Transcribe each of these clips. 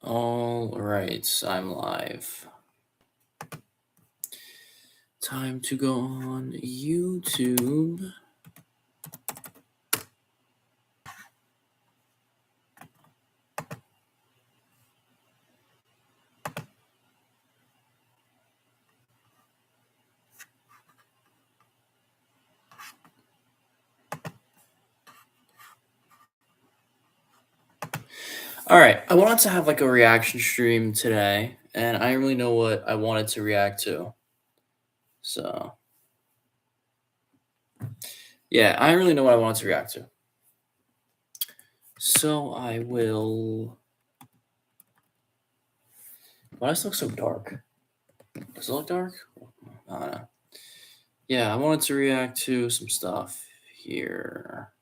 All right, I'm live. Time to go on YouTube. All right, I wanted to have like a reaction stream today, and I didn't really know what I wanted to react to. So, yeah, I didn't really know what I wanted to react to. So I will. Why does it look so dark? Does it look dark? I don't know. Yeah, I wanted to react to some stuff here.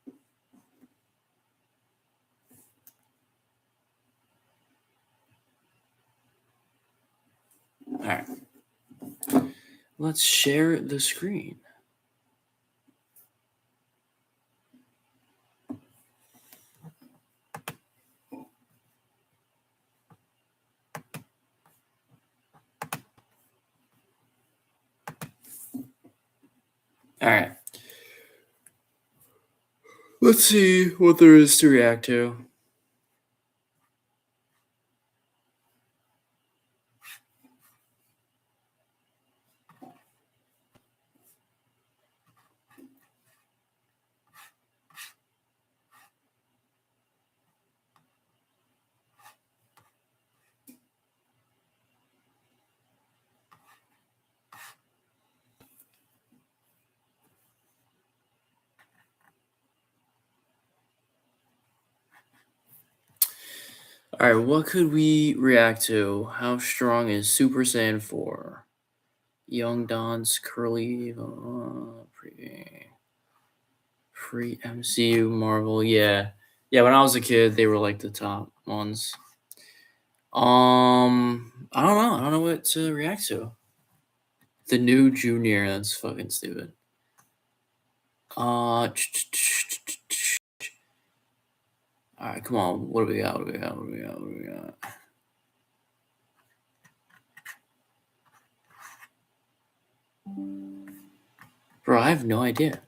All right. Let's share the screen. All right. Let's see what there is to react to. All right, what could we react to? How strong is Super Saiyan 4? Young Don's curly pre MCU Marvel. Yeah. Yeah, when I was a kid, they were like the top ones. I don't know. I don't know what to react to. The new Junior, that's fucking stupid. All right, come on. What do we got? What do we got? What do we got? What do we got? Bro, I have no idea.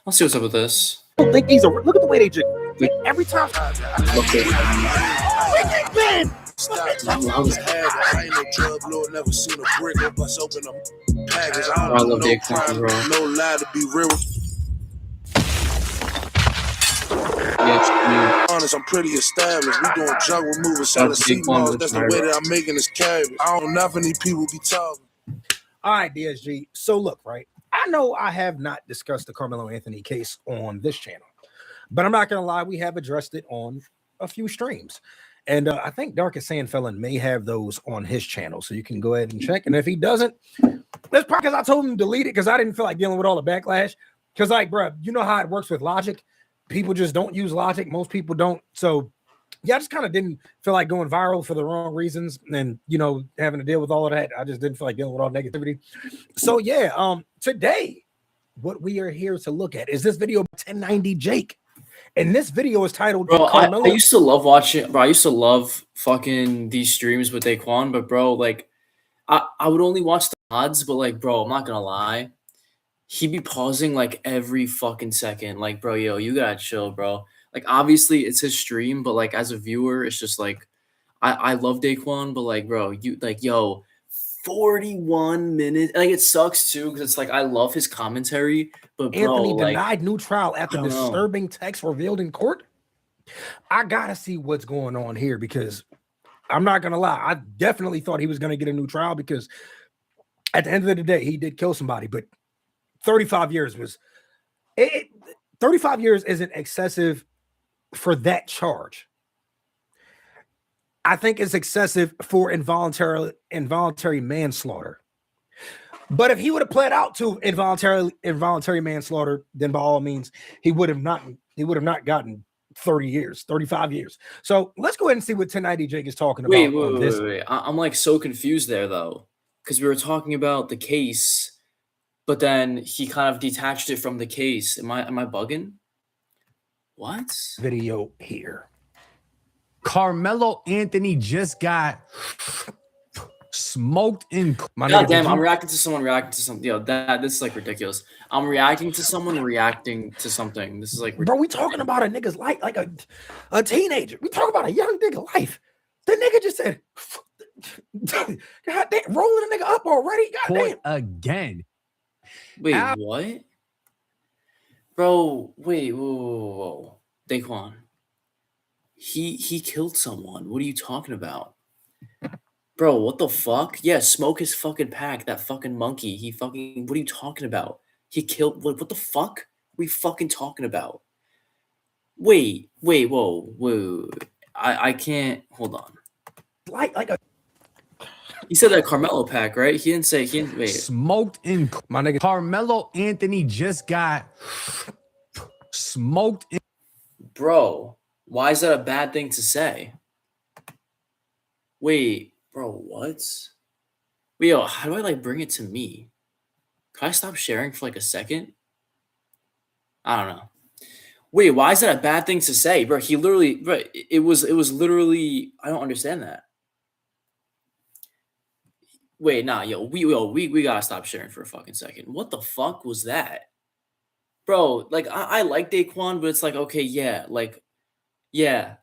I'll see what's up with this. I don't think these are. Look at the way they just. Every time. I love the example, bro. No lie to be real. Yeah, Honest, I'm pretty established. We doing jungle moving, selling sea moss. That's the way that I'm making this cabbage. I don't know if any people be talking. All right, DSG. So look, right. I know I have not discussed the Carmelo Anthony case on this channel, but I'm not gonna lie, we have addressed it on a few streams. And I think Darkest Sand Felon may have those on his channel, so you can go ahead and check. And if he doesn't, that's probably because I told him to delete it because I didn't feel like dealing with all the backlash. Because, like, bro, you know how it works with Logic. People just don't use Logic. Most people don't. So, yeah, I just kind of didn't feel like going viral for the wrong reasons, and having to deal with all of that. I just didn't feel like dealing with all negativity. So, yeah, today, what we are here to look at is this video by 1090 Jake. And this video is titled Bro, I used to love watching, bro. I used to love fucking these streams with Daquan, but bro, like, I would only watch the odds, but like, bro, I'm not gonna lie, he'd be pausing like every fucking second. Like, bro, yo, you gotta chill, bro. Like, obviously it's his stream, but like as a viewer, it's just like I love Daquan, but like, bro, you like, yo, 41 minutes. Like, it sucks too, because it's like I love his commentary, but bro, Anthony like, denied new trial after I don't know. disturbing text revealed in court. I gotta see what's going on here because I'm not gonna lie, I definitely thought he was gonna get a new trial because at the end of the day, he did kill somebody, but 35 years was 35 years isn't excessive for that charge. I think it's excessive for involuntary manslaughter. But if he would have pled out to involuntary manslaughter, then by all means, he would have not gotten 30 years, 35 years. So let's go ahead and see what 1090 Jake is talking about. Wait. I'm like so confused there though. because we were talking about the case, but then he kind of detached it from the case. Am I bugging? What? Video here. Carmelo Anthony just got smoked in. God damn, I'm reacting to someone reacting to something. Yo, this is like ridiculous. I'm reacting to someone reacting to something. This is like bro, we talking about a nigga's life, like a teenager. We talking about a young nigga life. The nigga just said, God damn, rolling a nigga up already. God damn. Again. Wait, what? Bro, wait, whoa. Daquan. He killed someone. What are you talking about? Bro, what the fuck? Yeah, smoke his fucking pack, that fucking monkey. What are you talking about? He killed, what the fuck? What are we fucking talking about? Wait, whoa. I can't, hold on. He said that Carmelo pack, right? He didn't wait. Smoked in. My nigga, Carmelo Anthony just got smoked in. Bro, why is that a bad thing to say? Wait, bro, what? Wait, yo, how do I like bring it to me? Can I stop sharing for like a second? I don't know. Wait, why is that a bad thing to say, bro? He literally, bro, it was literally. I don't understand that. Wait, nah, we gotta stop sharing for a fucking second. What the fuck was that, bro? Like, I like Daquan, but it's like, okay, yeah,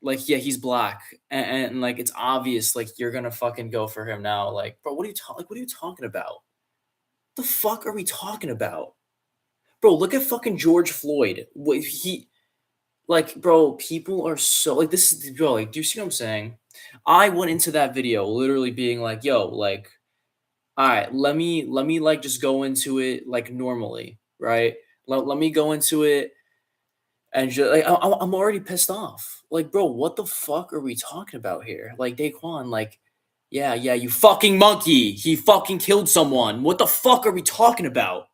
he's black, and like it's obvious, like you're gonna fucking go for him now, like, bro, what are you talking about? The fuck are we talking about, bro? Look at fucking George Floyd. What like, bro, people are so like this is bro. Like, do you see what I'm saying? I went into that video literally being like, yo, like, all right, let me like just go into it like normally, right? Let me go into it. And just, like, I'm already pissed off. Like, bro, what the fuck are we talking about here? Like, Daquan, like, yeah, you fucking monkey. He fucking killed someone. What the fuck are we talking about?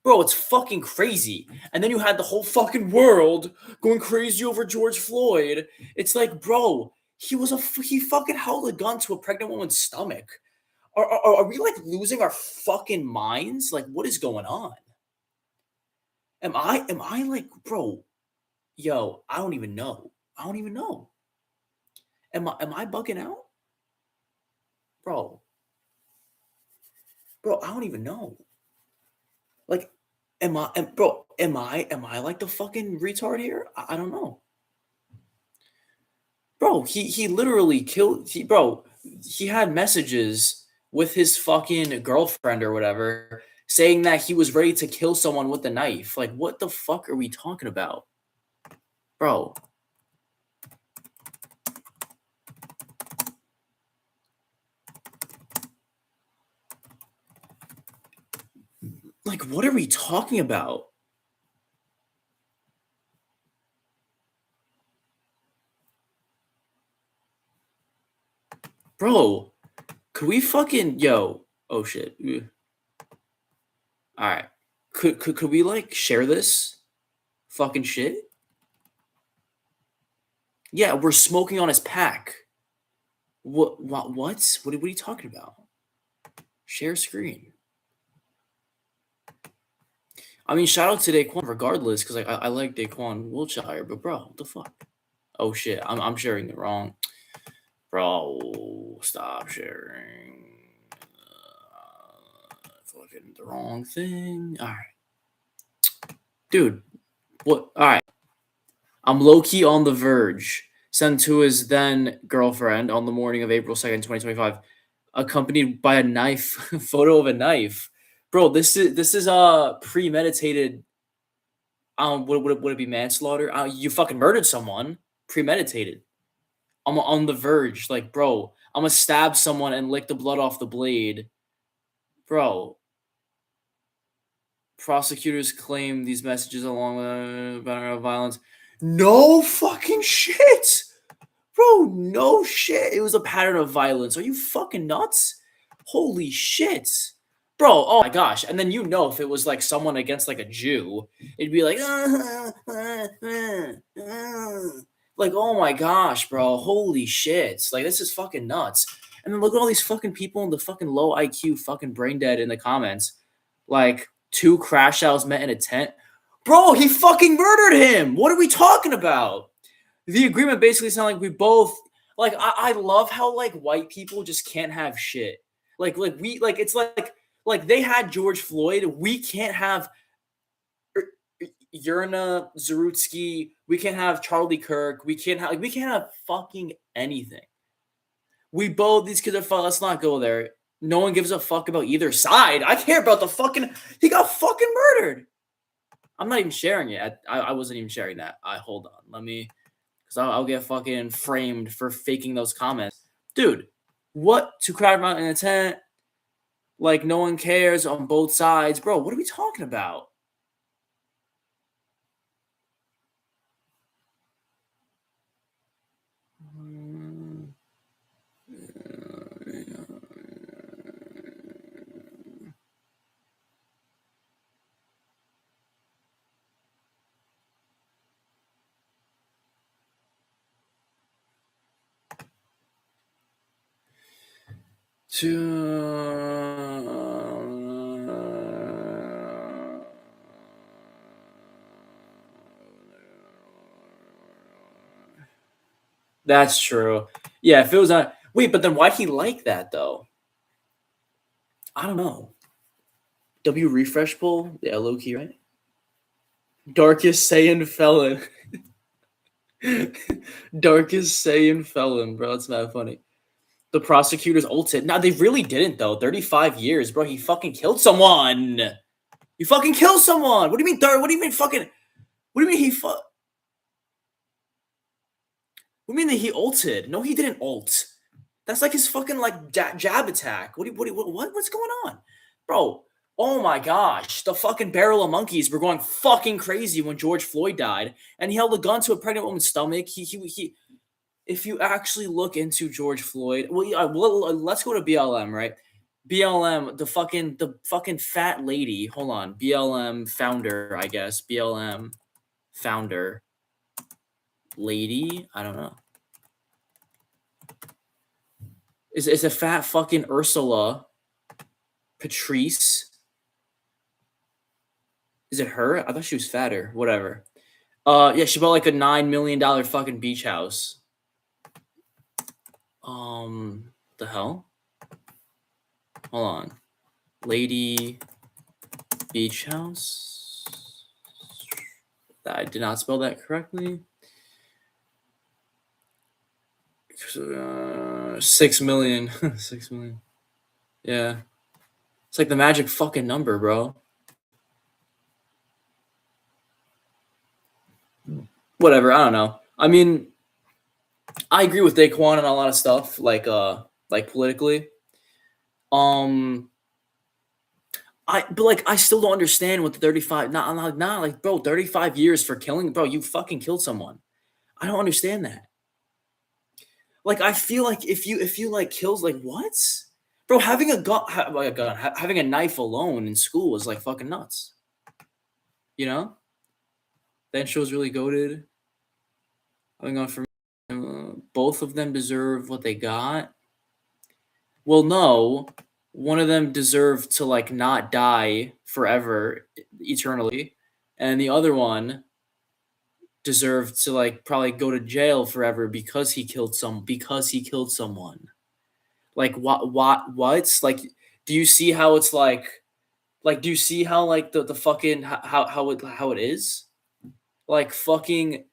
Bro, it's fucking crazy. And then you had the whole fucking world going crazy over George Floyd. It's like, bro, he fucking held a gun to a pregnant woman's stomach. Are we, like, losing our fucking minds? Like, what is going on? Am I like, bro, yo, I don't even know. Am I bugging out? Bro, I don't even know. Like, am I like the fucking retard here? I don't know. Bro, he literally killed, he had messages with his fucking girlfriend or whatever saying that he was ready to kill someone with a knife. Like, what the fuck are we talking about? Bro. Like, what are we talking about? Bro, could we fucking, oh shit. All right. Could we like share this fucking shit? Yeah, we're smoking on his pack. What? What are you talking about? Share screen. I mean, shout out to Daquan regardless, because like I like Daquan Wiltshire, but bro, what the fuck? Oh shit, I'm sharing it wrong. Bro, stop sharing. Fucking the wrong thing. All right. Dude, what? All right. I'm low-key on the verge. Sent to his then girlfriend on the morning of April 2nd, 2025, accompanied by a knife, photo of a knife. Bro, this is premeditated. Would it be manslaughter? You fucking murdered someone. Premeditated. I'm on the verge. Like, bro, I'm gonna stab someone and lick the blood off the blade. Bro. Prosecutors claim these messages along with pattern of violence. No fucking shit. Bro, no shit. It was a pattern of violence. Are you fucking nuts? Holy shit. Bro, oh my gosh. And then if it was like someone against like a Jew, it'd be like, like, oh my gosh, bro. Holy shit. Like, this is fucking nuts. And then look at all these fucking people in the fucking low IQ, fucking brain dead in the comments. Like, 2 crash outs met in a tent. Bro, he fucking murdered him. What are we talking about? The agreement basically sounded like we both, like, I love how, like, white people just can't have shit. Like we, like, it's like they had George Floyd. We can't have Yerna Zarutsky. We can't have Charlie Kirk. We can't have fucking anything. We both, these kids are fun. Let's not go there. No one gives a fuck about either side. I care about the fucking, he got fucking murdered. I'm not even sharing it. I wasn't even sharing that. Hold on. Let me, because I'll get fucking framed for faking those comments. Dude, what? 2 crowd out in a tent? Like, no one cares on both sides. Bro, what are we talking about? That's true. Yeah, if it was on. Wait, but then why'd he like that though? I don't know. W refresh poll? Yeah, low key, right? Darkest Saiyan felon. Darkest Saiyan felon, bro. That's not funny. The prosecutors ulted. Nah, they really didn't though. 35 years, bro. He fucking killed someone. You fucking killed someone. What do you mean, What do you mean fucking? What do you mean he What do you mean that he ulted? No, he didn't ult. That's like his fucking like jab attack. What's going on, bro? Oh my gosh, the fucking barrel of monkeys were going fucking crazy when George Floyd died, and he held a gun to a pregnant woman's stomach. He. If you actually look into George Floyd, let's go to BLM, right? BLM, the fucking fat lady. Hold on, BLM founder, I guess. BLM founder lady. I don't know. Is a fat fucking Ursula Patrice? Is it her? I thought she was fatter. Whatever. Yeah, she bought like a $9 million fucking beach house. The hell? Hold on. Lady Beach House. I did not spell that correctly. 6 million. 6 million. Yeah. It's like the magic fucking number, bro. Whatever. I don't know. I mean, I agree with Daquan on a lot of stuff, like politically. But I still don't understand what the 35. Not like, bro, 35 years for killing, bro. You fucking killed someone. I don't understand that. Like, I feel like if you like kills, like, what, bro? Having a gun, having a knife alone in school is like fucking nuts. You know. That show was really goated. Going on for both of them deserve what they got. Well, no, one of them deserved to like not die forever, eternally, and the other one deserved to like probably go to jail forever because he killed someone. Like what? Like, do you see how it's like do you see how like the fucking how it is? Like fucking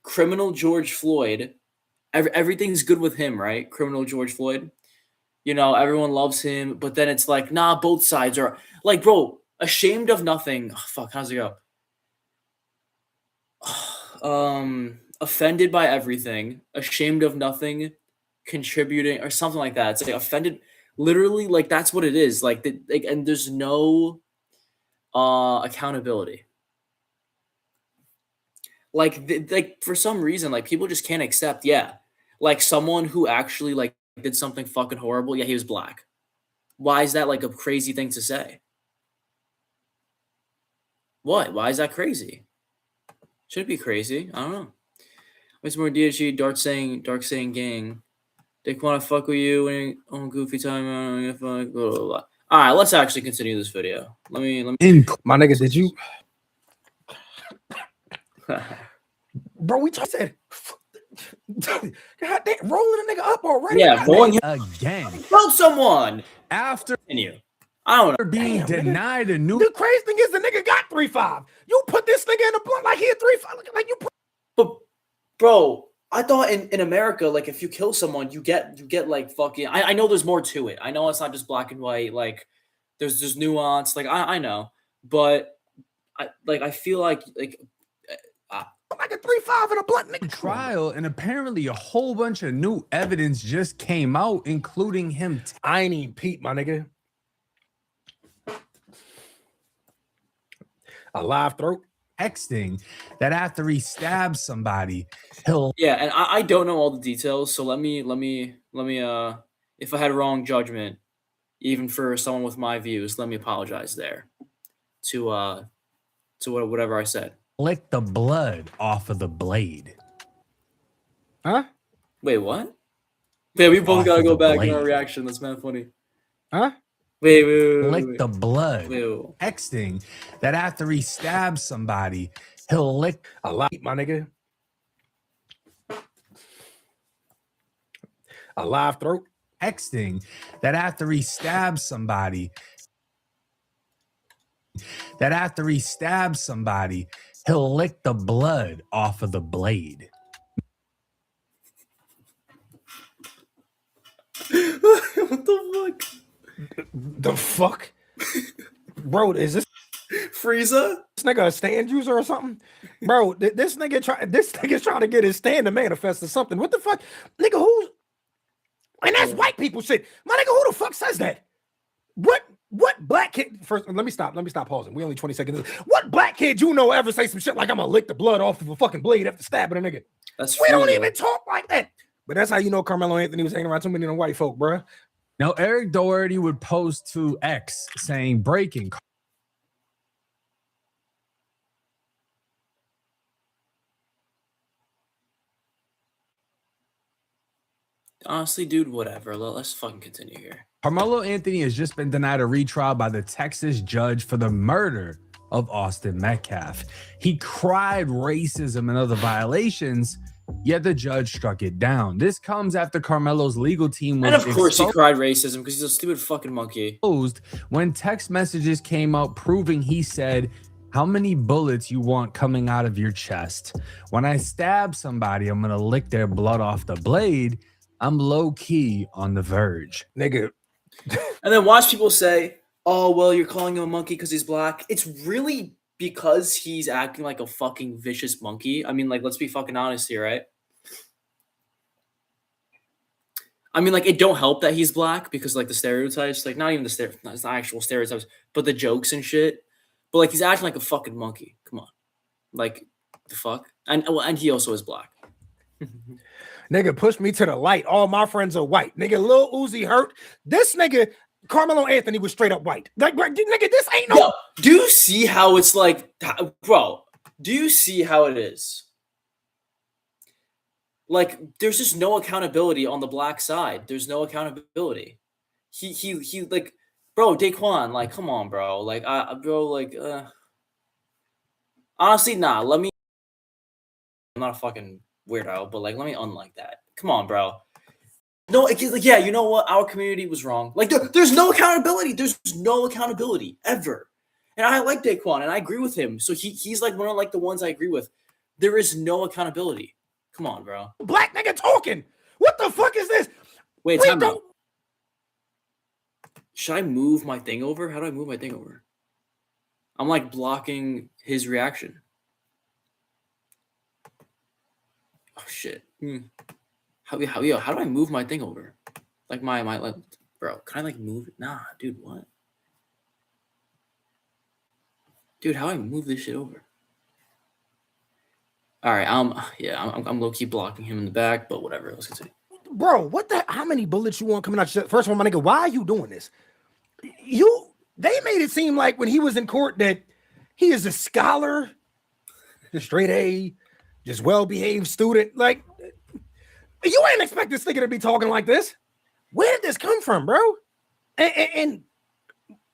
criminal George Floyd. Everything's good with him, right? Criminal George Floyd. You know, everyone loves him, but then it's like, nah, both sides are like, bro, ashamed of nothing. Oh, fuck, how's it go? Offended by everything, ashamed of nothing, contributing, or something like that. It's like offended, literally, like that's what it is. Like, and there's no accountability. Like for some reason, like people just can't accept, yeah, like someone who actually like did something fucking horrible. Yeah, he was black. Why is that like a crazy thing to say? What? Why is that crazy? Should it be crazy? I don't know. What's more DHG? Dark saying gang. Daquan, I fuck with you when on Goofy time. Blah, blah, blah. All right, let's actually continue this video. Let me. My nigga, did you, bro? We just said, God damn, rolling a nigga up already. Yeah, rolling him again from someone after continue. I don't know. being denied a new. The crazy thing is the nigga got 3-5. You put this nigga in a blunt like he had 3-5. Like you put. But bro, I thought in America, like if you kill someone, you get like fucking. I know there's more to it. I know it's not just black and white. Like there's nuance. Like I know, but I feel like Like a 3-5 in a blunt nigga trial, and apparently a whole bunch of new evidence just came out, including him. I ain't even peep, my nigga. A live throat. Texting that after he stabs somebody, he'll and I don't know all the details. So let me if I had a wrong judgment, even for someone with my views, let me apologize there to whatever I said. lick the blood off of the blade. Huh? Wait, what? Yeah, we both Off gotta of go the back in our blade. reaction. That's not funny. Huh? Wait. Lick the blood. Wait. Texting that after he stabs somebody, he'll lick A lot, my nigga. A live throat. texting that after he stabs somebody, he'll lick the blood off of the blade. What the fuck? The fuck? Bro, is this Frieza? nigga a stand user or something? Bro, this nigga's trying to get his stand to manifest or something. What the fuck? Nigga, who's and that's white people shit. My nigga, who the fuck says that? What black kid first? Let me stop pausing. We only 20 seconds. What black kid you know ever say some shit like I'm gonna lick the blood off of a fucking blade after stabbing a nigga? That's We don't Frieza. even talk like that. But that's how you know Carmelo Anthony was hanging around too many of them white folk, bruh. Now, Eric Doherty would post to X saying breaking. Honestly, dude, whatever. Let's fucking continue here. Carmelo Anthony has just been denied a retrial by the Texas judge for the murder of Austin Metcalf. He cried racism and other violations, yet the judge struck it down. This comes after Carmelo's legal team was And of course he cried racism because he's a stupid fucking monkey. exposed when text messages came out proving he said, "How many bullets you want coming out of your chest? When I stab somebody, I'm gonna lick their blood off the blade. I'm low key on the verge." Nigga, And then watch people say, "Oh, well, you're calling him a monkey because he's black." It's really because he's acting like a fucking vicious monkey. I mean, like, let's be fucking honest here, right? I mean, like, it don't help that he's black because, like, the stereotypes, like, not even it's not actual stereotypes, but the jokes and shit. But like, he's acting like a fucking monkey. Come on, like, the fuck. And he also is black. nigga, push me to the light. All my friends are white. Nigga, Lil Uzi hurt. This nigga, Carmelo Anthony was straight up white. Like, nigga, this ain't no. Yo, do you see how it's like, bro? Do you see how it is? Like, there's just no accountability on the black side. There's no accountability. He like, bro, Daquan, like, come on, bro. Like, bro, like, honestly, nah. I'm not a fucking weirdo, but like, let me unlike that. Come on, bro. No, it's like, yeah, you know what? Our community was wrong. Like, there's no accountability. There's no accountability ever. And I like Daquan, and I agree with him. So he's like one of like the ones I agree with. There is no accountability. Come on, bro. Black nigga talking. What the fuck is this? Wait, We time out. don't- Should I move my thing over? How do I move my thing over? I'm like blocking his reaction. Oh shit. How do I move my thing over? Like my like, bro, can I like move it? Nah, dude, what? Dude, how do I move this shit over? All right, I'm low key blocking him in the back, but whatever. Let's continue. Bro, how many bullets you want coming out your first one, my nigga? Why are you doing this? They made it seem like when he was in court that he is a scholar, straight A, just well-behaved student. Like, You ain't expect this nigga to be talking like this. Where did this come from, bro? And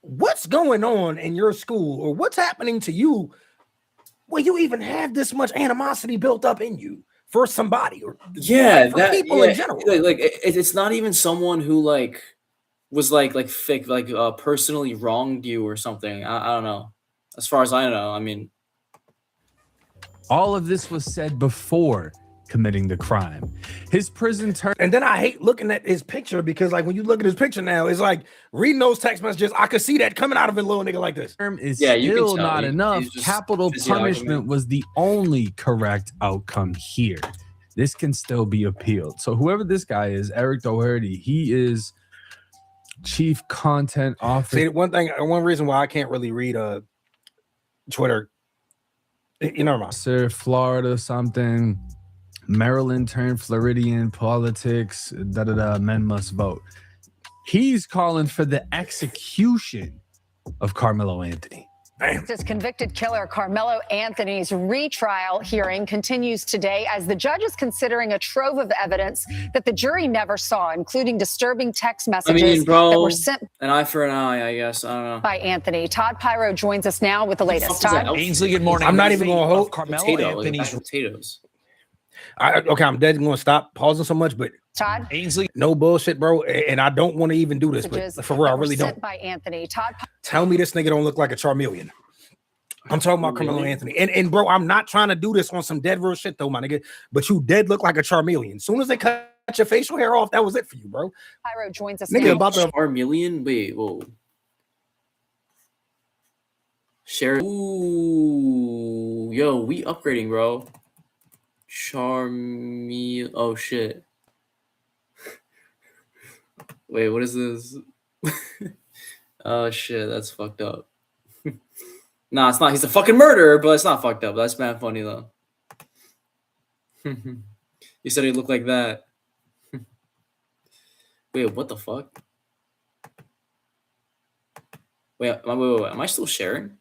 what's going on in your school, or what's happening to you where you even have this much animosity built up in you for somebody, or Yeah, for people in general? It's not even someone who like was like fake, like personally wronged you or something. I don't know. As far as I know, I mean, All of this was said before committing the crime. His prison term. And then I hate looking at his picture, because like when you look at his picture now, it's like reading those text messages, I could see that coming out of a little nigga like this. Is Yeah, you can still tell. not enough. He's just Capital physiognomy. punishment was the only correct outcome here. This can still be appealed. So whoever this guy is, Eric Doherty, he is chief content officer. See, one reason why I can't really read Twitter, you know, Florida something, Maryland turned Floridian politics, men must vote. He's calling for the execution of Carmelo Anthony. This convicted killer Carmelo Anthony's retrial hearing continues today as the judge is considering a trove of evidence that the jury never saw, including disturbing text messages that were sent an eye for an eye, I guess. I don't know. by Anthony. Todd Pyro joins us now with the latest. Fuck is that Todd? outfit? Ainsley, good morning. I'm not even gonna hold Carmelo Potato, like Anthony's potatoes. Okay, I'm dead going to stop pausing so much, but Todd? Ainsley. no bullshit, bro. And I don't want to even do this, Messages but for real, I that were really sent don't. by Anthony. Todd Tell me this nigga don't look like a Charmeleon. I'm talking about Carmelo Anthony. And bro, I'm not trying to do this on some dead real shit though, my nigga. But you dead look like a Charmeleon. Soon as they cut your facial hair off, that was it for you, bro. Pyro joins us Nigga now. about to Charmeleon? Wait, whoa. Share. Ooh, yo, we upgrading, bro. Oh shit. Wait, what is this? Oh shit, that's fucked up. Nah, it's not. He's a fucking murderer, but it's not fucked up. That's mad funny though. You said he looked like that. Wait, what the fuck? Wait, am I still sharing?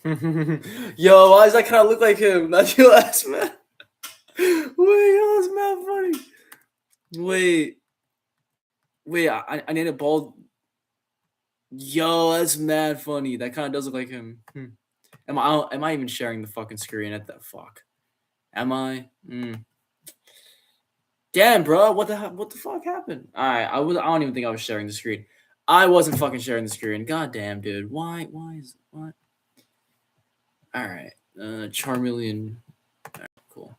Yo, why does that kind of look like him? That's your last man. Wait, yo, that's mad funny. Wait, I need a bald. Yo, that's mad funny. That kind of does look like him. Am I even sharing the fucking screen at that fuck? Am I? Damn, bro, what the fuck happened? All right, I don't even think I was sharing the screen. I wasn't fucking sharing the screen. God damn, dude. Why is what? All right, Charmeleon. All right, cool.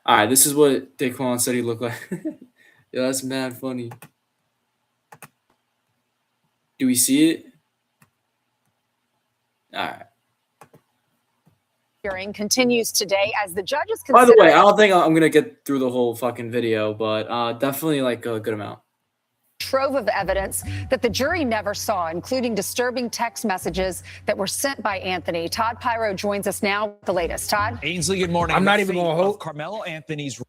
All right, this is what Daquan said he looked like. Yeah, that's mad funny. Do we see it? All right. hearing continues today as the judge is By the considering. way, I don't think I'm gonna get through the whole fucking video, but definitely like a good amount. Trove of evidence that the jury never saw, including disturbing text messages that were sent by Anthony. Todd Pyro joins us now with the latest. Todd? Ainsley, good morning. I'm not The even fate gonna hold- of Carmelo Anthony's.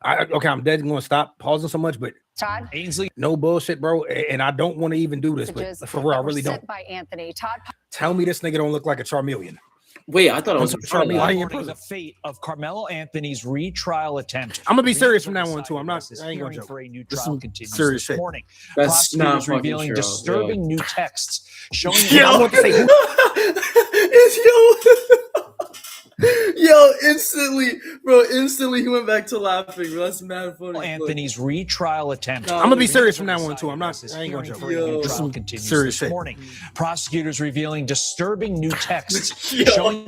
Okay, I'm dead going to stop pausing so much, but Todd? Ainsley. no bullshit, bro. And I don't want to even do this, but Messages for real, I that were really sent don't. by Anthony. Todd? Tell me this nigga don't look like a Charmeleon. Wait, I thought it was I'm in sorry, front of I that. ain't in Reporting prison. the fate of Carmelo Anthony's retrial attempt. I'm gonna be serious from now Decided on too. I'm not. as this I ain't gonna hearing joke. for a new This is trial some continues serious this shit. morning. That's not Prosecutors fucking revealing true, disturbing yo. new texts showing. Yeah, I want to say who- Yo, instantly he went back to laughing. Bro. That's mad funny. Anthony's retrial attempt. No, I'm gonna be Reasonable serious from now on too. I'm not. This I ain't gonna hearing joke. for a new Yo. trial Some continues serious this shit. morning. Prosecutors revealing disturbing new texts Yo, showing.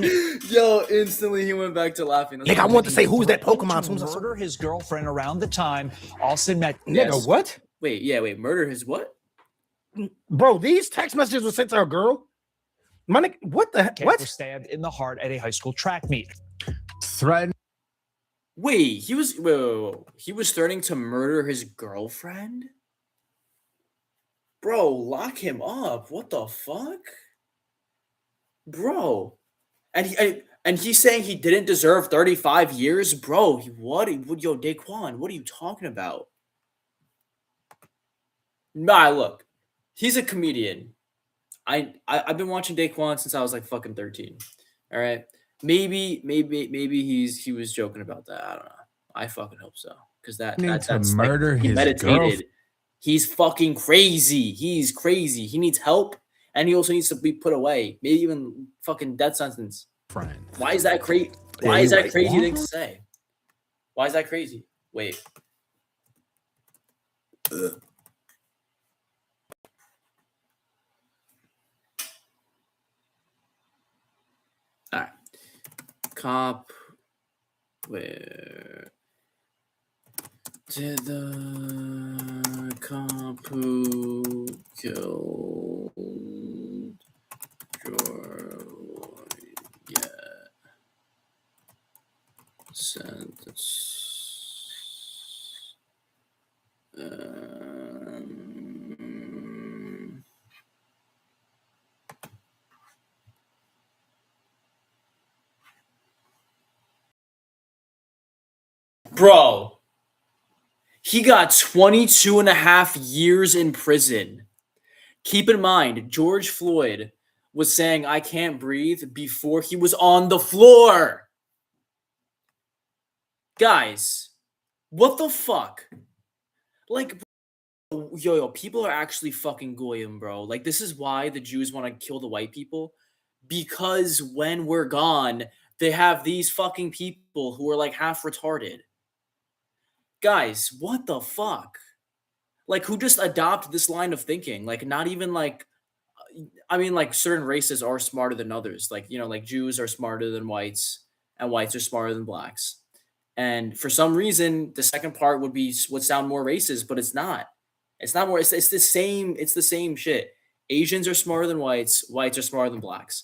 yo, instantly he went back to laughing. That's Nigga, I funny. want to say who's that threatening Pokemon. to Soon as I saw- murder his girlfriend around the time Austin met. Nigga, Yes. what? Wait, murder his what? Bro, these text messages were sent to a girl. My nigga, what the heck? Was What? stabbed in the heart at a high school track meet. Threatened Wait, he was he was threatening to murder his girlfriend? Bro, lock him up. What the fuck? Bro. And he's saying he didn't deserve 35 years? Bro, yo, Daquan, what are you talking about? Nah, look. He's a comedian. I've been watching Daquan since I was like fucking 13. All right. Maybe he was joking about that. I don't know. I fucking hope so. Because that's murder like, he his meditated. girlfriend. He's fucking crazy. He's crazy. He needs help, and he also needs to be put away. Maybe even fucking death sentence. Friend. Why is that crazy? Yeah, Why is that like, crazy what? thing to say? Why is that crazy? Wait. All right. Cop. Where did the cop who killed George get sentence? Bro, he got 22 and a half years in prison. Keep in mind, George Floyd was saying, "I can't breathe," before he was on the floor. Guys, what the fuck? Like, yo, people are actually fucking goyim, bro. Like, this is why the Jews want to kill the white people. Because when we're gone, they have these fucking people who are like half retarded. Guys, what the fuck? Like, who just adopt this line of thinking? Like, not even like, I mean, like, certain races are smarter than others. Like, you know, like Jews are smarter than whites, and whites are smarter than blacks. And for some reason, the second part would sound more racist, but it's not. It's not more. It's the same. It's the same shit. Asians are smarter than whites. Whites are smarter than blacks.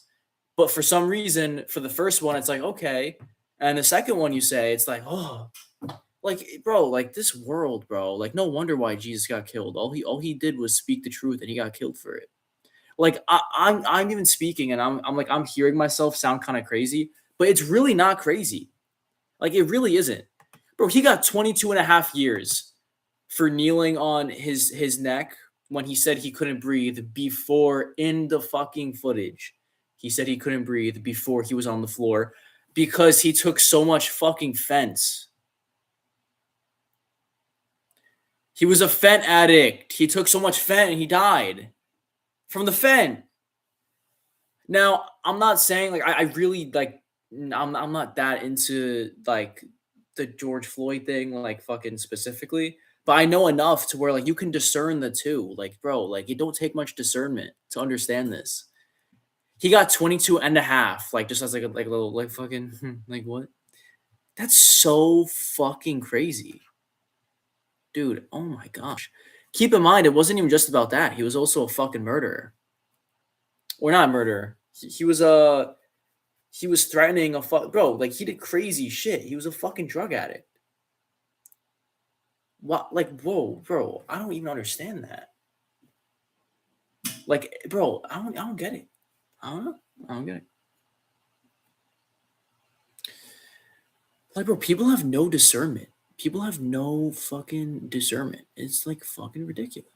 But for some reason, for the first one, it's like, okay. And the second one you say, it's like, oh, like, bro, like this world, bro. Like, no wonder why Jesus got killed. All he did was speak the truth, and he got killed for it. Like, I'm even speaking, and I'm hearing myself sound kind of crazy, but it's really not crazy. Like, it really isn't. Bro, he got 22 and a half years for kneeling on his neck when he said he couldn't breathe before, in the fucking footage. He said he couldn't breathe before he was on the floor because he took so much fucking fence. He was a fent addict. He took so much fent and he died from the fent. Now, I'm not saying, like, I really, like, I'm not that into, like, the George Floyd thing, like, fucking specifically. But I know enough to where, like, you can discern the two. Like, bro, like, it don't take much discernment to understand this. He got 22 and a half, like, just as, like, a little, like, fucking, like, what? That's so fucking crazy. Dude, oh my gosh. Keep in mind, it wasn't even just about that. He was also a fucking murderer. Or not a murderer. He was threatening bro, like, he did crazy shit. He was a fucking drug addict. What? Like, whoa, bro, I don't even understand that. Like, bro, I don't get it. I don't know. I don't get it. Like, bro, people have no discernment. People have no fucking discernment. It's, like, fucking ridiculous.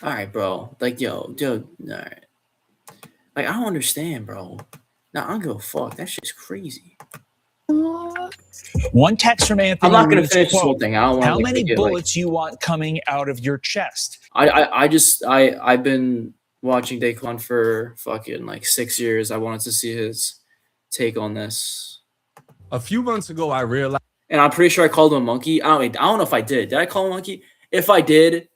All right, bro. Like, yo, dude, all right. Like, I don't understand, bro. Nah, I don't give a fuck. That shit's crazy. One text from Anthony. I'm not going to reads, finish this whole quote, thing. I don't want How many bullets you want coming out of your chest? I've been watching Daquan for fucking like 6 years. I wanted to see his take on this. A few months ago, I realized, and I'm pretty sure I called him a monkey. I don't know if I did. Did I call him a monkey? If I did,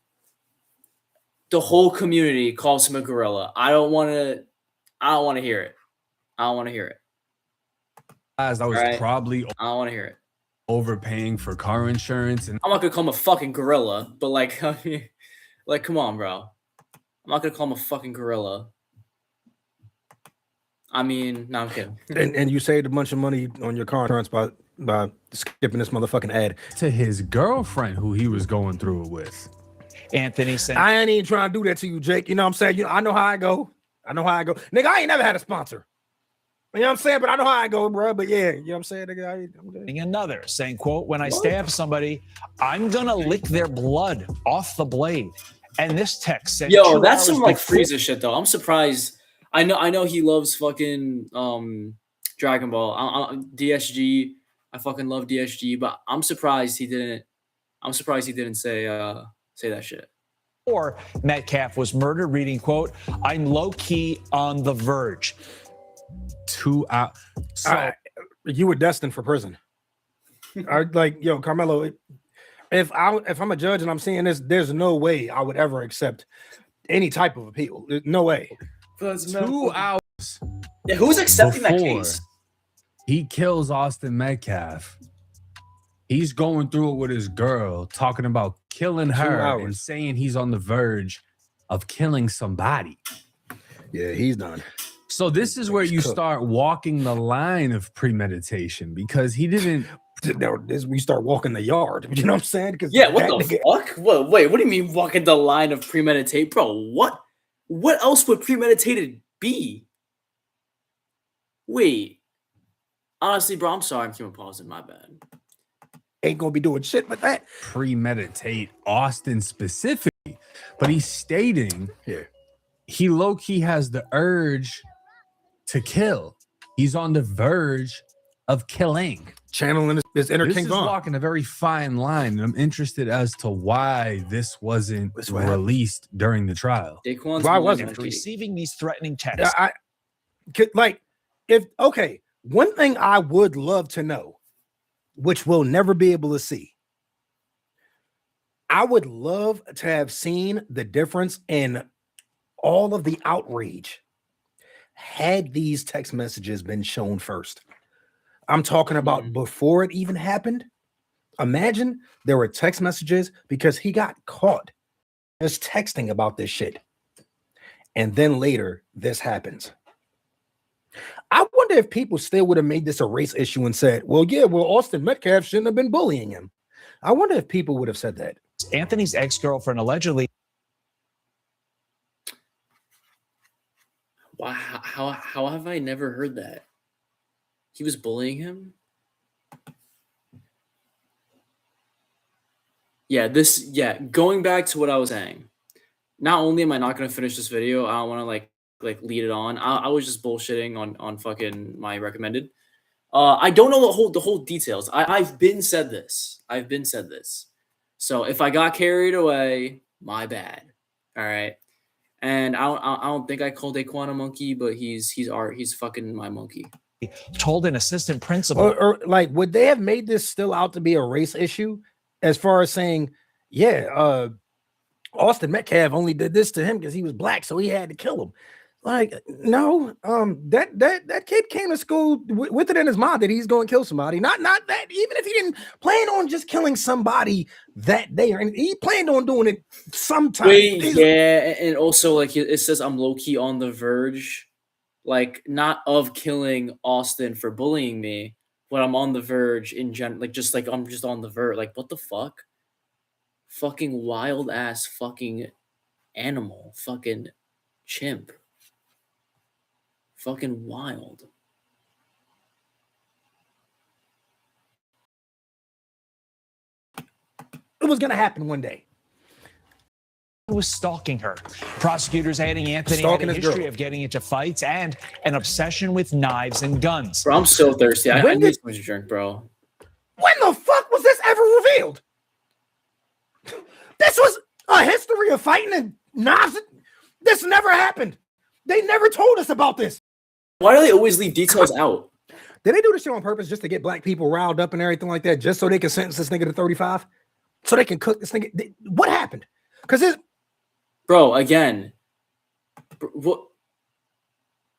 the whole community calls him a gorilla. I don't want to hear it. I don't want to hear it. I was probably I don't want to hear it. overpaying for car insurance, and I'm not gonna call him a fucking gorilla, but like, I mean, like, come on, bro. I'm not gonna call him a fucking gorilla. I mean, no, I'm kidding. And you saved a bunch of money on your car insurance by skipping this motherfucking ad. to his girlfriend who he was going through it with. Anthony sent. I ain't even trying to do that to you, Jake. You know what I'm saying? You know, I know how I go. Nigga, I ain't never had a sponsor. You know what I'm saying? But I know how I go, bro. But yeah, you know what I'm saying? Nigga, I'm good. Another saying, quote, when I stab somebody, I'm going to lick their blood off the blade. And this text said, yo, that's some like Frieza shit though. I'm surprised. I know he loves fucking Dragon Ball. DSG. I fucking love DSG, but I'm surprised he didn't say that shit. Or Metcalf was murdered, reading, quote, I'm low-key on the verge. 2 hours. So, you were destined for prison. Like, yo, Carmelo, if I'm a judge and I'm seeing this, there's no way I would ever accept any type of appeal. There's no way. 2 hours. Yeah, who's accepting that case? He kills Austin Metcalf. He's going through it with his girl, talking about killing her and saying he's on the verge of killing somebody. Yeah, he's done. So this is where you start walking the line of premeditation, because he didn't. We start walking the yard. You know what I'm saying? Yeah, what the fuck? Wait, what do you mean walking the line of premeditate? Bro, what? What else would premeditated be? Wait. Honestly, bro, I'm sorry. I'm keeping pausing. My bad. Ain't gonna be doing shit with that. Premeditate Austin specifically, but he's stating he low-key has the urge to kill. He's on the verge of killing. Channeling his inner King Von. Walking a very fine line, and I'm interested as to why this wasn't released during the trial. Why wasn't it? Receiving these threatening texts? One thing I would love to know, which we'll never be able to see, I would love to have seen the difference in all of the outrage had these text messages been shown first. I'm talking about before it even happened. Imagine there were text messages because he got caught just texting about this shit. And then later, this happens. I wonder if people still would have made this a race issue and said, Austin Metcalf shouldn't have been bullying him. I wonder if people would have said that. Anthony's ex-girlfriend allegedly. Wow, how have I never heard that? He was bullying him? Going back to what I was saying. Not only am I not going to finish this video, I don't want to like lead it on. I was just bullshitting on fucking my recommended. I don't know the whole details. I've been said this. So if I got carried away, my bad. All right. And I don't think I called Daquan a monkey, but he's fucking my monkey. Told an assistant principal. Or like, would they have made this still out to be a race issue as far as saying, Austin Metcalf only did this to him because he was black, so he had to kill him? Like, no, that kid came to school with it in his mind that he's going to kill somebody. Not that, even if he didn't plan on just killing somebody that day, and he planned on doing it sometime. And also like it says I'm low key on the verge, like not of killing Austin for bullying me, but I'm on the verge in general, like I'm just on the verge. Like what the fuck? Fucking wild ass fucking animal, fucking chimp. Fucking wild. It was gonna happen one day. He was stalking her. Prosecutors adding Anthony had a history of getting into fights and an obsession with knives and guns. Bro, I'm so thirsty. I need so much drink, bro. When the fuck was this ever revealed? This was a history of fighting and knives. This never happened. They never told us about this. Why do they always leave details out? Did they do this shit on purpose just to get black people riled up and everything like that, just so they can sentence this nigga to 35? So they can cook this nigga? What happened? Because it's... Bro, again.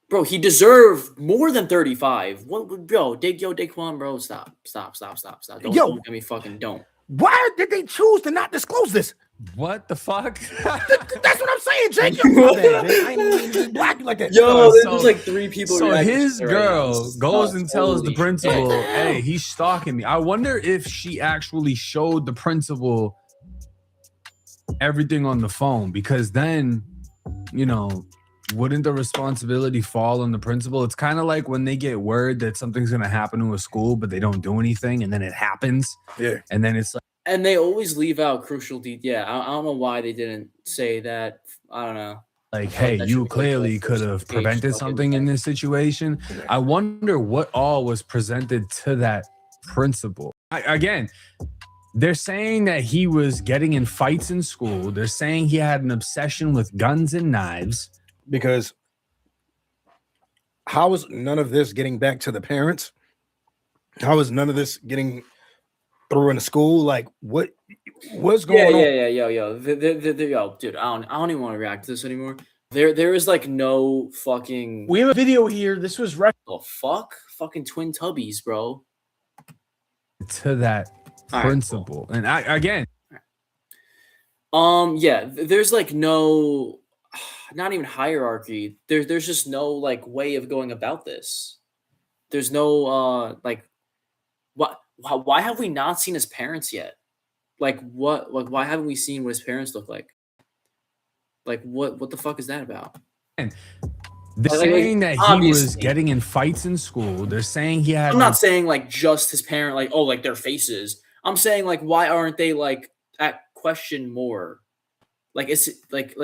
Bro, he deserved more than 35. What, bro, Daquan, bro, stop. Don't get me fucking don't. Why did they choose to not disclose this? What the fuck? That's what I'm saying, Jake. I ain't black like that. Yo, there's like 3 people. So his girl goes and tells the principal, hey, he's stalking me. I wonder if she actually showed the principal everything on the phone, because then, wouldn't the responsibility fall on the principal? It's kind of like when they get word that something's going to happen to a school, but they don't do anything, and then it happens. Yeah. And then it's like, and they always leave out crucial details. Yeah, I don't know why they didn't say that. I don't know. like, hey, you clearly could have prevented something in this situation. I wonder what all was presented to that principal. Again, they're saying that he was getting in fights in school. They're saying he had an obsession with guns and knives. Because how is none of this getting back to the parents? How is none of this getting through in the school? Like, what's going on? Yo, dude, I don't even want to react to this anymore. There is like no fucking. We have a video here. This was the fucking twin tubbies, bro. To that principal, and again, yeah, there's like no. Not even hierarchy. There's just no like way of going about this. There's no like what why have we not seen his parents yet? Like why haven't we seen what his parents look like? Like what the fuck is that about? And they're saying that he was getting in fights in school. They're saying he had. I'm not saying like just his parent, like, oh, like their faces. I'm saying like why aren't they like at question more? Like it's like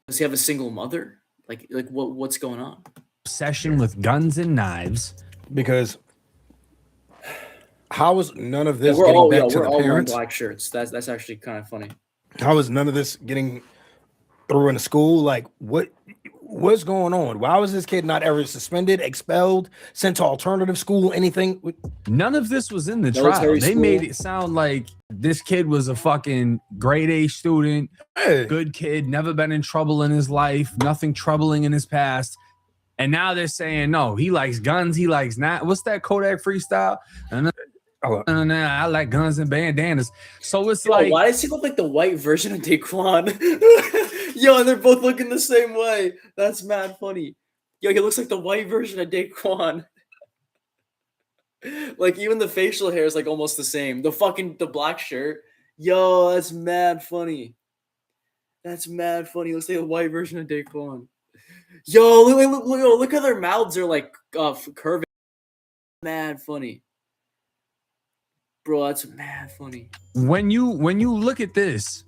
does he have a single mother? Like what's going on? Obsession with guns and knives. Because how is none of this getting back to the parents? Wearing black shirts. That's actually kind of funny. How is none of this getting through in the school? Like what's going on? Why was this kid not ever suspended, expelled, sent to alternative school, anything? None of this was in the trial. They made it sound like this kid was a fucking grade A student, good kid, never been in trouble in his life, nothing troubling in his past. And now they're saying, no, he likes guns, he likes not. What's that Kodak freestyle? And I like guns and bandanas. So it's like, why does he look like the white version of Daquan? Yo, and they're both looking the same way. That's mad funny. Yo, he looks like the white version of Daquan. Like even the facial hair is like almost the same. The black shirt. Yo, that's mad funny. That's mad funny. Looks like a white version of Daquan. Yo, look how their mouths are like curving. Mad funny. Bro, that's mad funny. When you look at this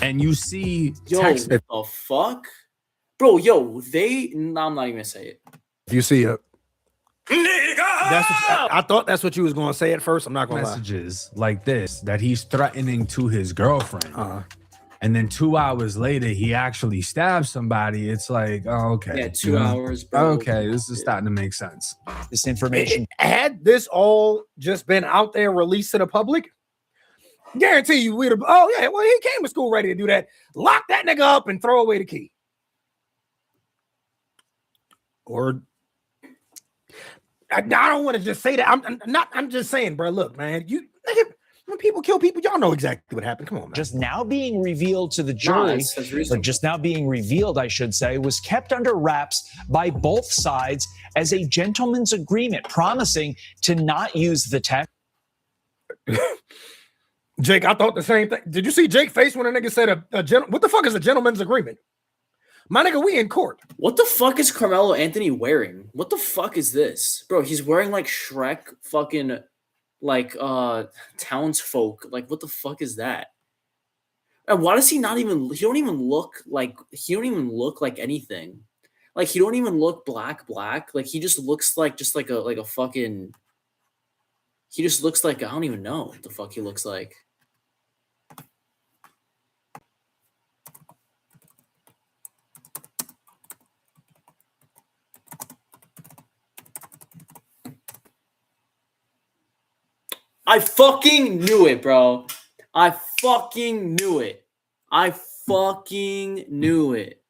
and you see text, what the fuck? Bro, yo, I'm not even gonna say it. If you see a I thought that's what you was gonna say at first. I'm not gonna messages like this that he's threatening to his girlfriend. And then 2 hours later, he actually stabs somebody. It's like, oh, okay. Yeah, 2 hours, bro. Okay, this is starting to make sense. This information. Had this all just been out there released to the public, guarantee you we'd have, oh, yeah, well, he came to school ready to do that. Lock that nigga up and throw away the key. Or I don't want to just say that. I'm just saying, bro, look, man, when people kill people, y'all know exactly what happened. Come on, man. Just now being revealed to the jury, but just now being revealed, I should say, was kept under wraps by both sides as a gentleman's agreement, promising to not use the text. Jake, I thought the same thing. Did you see Jake face when a nigga said what the fuck is a gentleman's agreement? My nigga, we in court. What the fuck is Carmelo Anthony wearing? What the fuck is this? Bro, he's wearing like Shrek fucking like townsfolk. Like what the fuck is that? And why does he don't even look like anything. Like he don't even look black. Like he just looks like a fucking, he just looks like, I don't even know what the fuck he looks like. I fucking knew it, bro. I fucking knew it. I fucking knew it.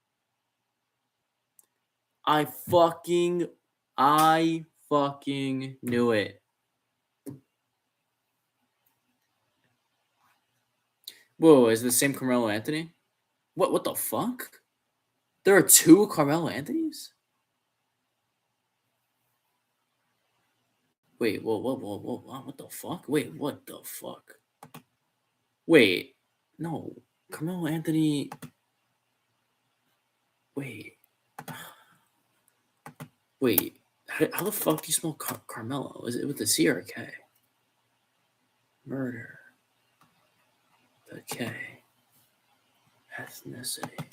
I fucking knew it. Whoa, is it the same Carmelo Anthony? What the fuck? There are two Carmelo Anthonys? Wait, whoa, what the fuck? Wait, what the fuck? Wait, no. Carmelo Anthony. Wait. How the fuck do you spell Carmelo? Is it with a C or a K? Murder. The K. Ethnicity.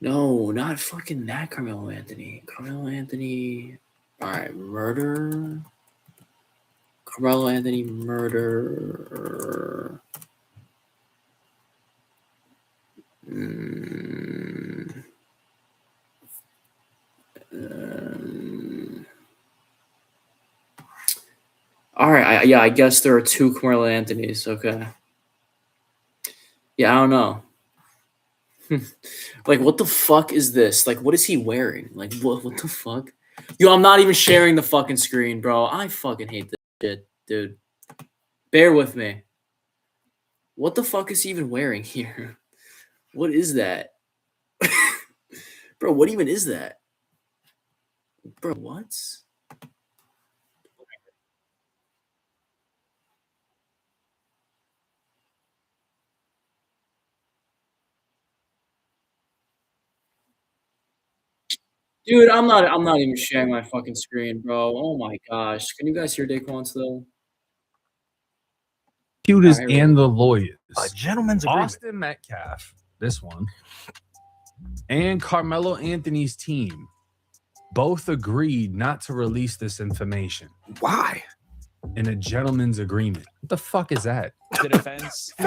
No, not fucking that Carmelo Anthony. Carmelo Anthony. All right, murder. Carmelo Anthony murder. All right, I guess there are two Carmelo Anthonys. Okay. Yeah, I don't know. Like, what the fuck is this? Like, what is he wearing? Like, what the fuck? Yo, I'm not even sharing the fucking screen, bro. I fucking hate this shit, dude. Bear with me. What the fuck is he even wearing here? What is that? Bro, what even is that? Bro, what? Dude, I'm not even sharing my fucking screen, bro. Oh my gosh. Can you guys hear Daquan still? Prosecutors and the lawyers. A gentleman's agreement. Austin Metcalf, this one, and Carmelo Anthony's team both agreed not to release this information. Why? In a gentleman's agreement. What the fuck is that? The defense. In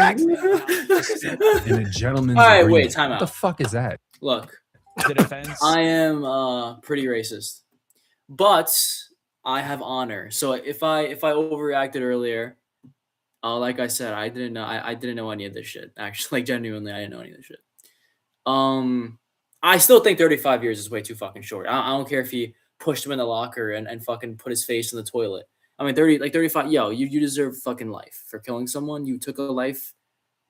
a gentleman's All right, agreement. wait, time out. What the fuck is that? Look, The defense. I am pretty racist, but I have honor. So if I overreacted earlier, like I said, I didn't know any of this shit. Actually, like genuinely, I didn't know any of this shit. I still think 35 years is way too fucking short. I don't care if he pushed him in the locker and fucking put his face in the toilet. I mean, 35. Yo, you deserve fucking life for killing someone. You took a life.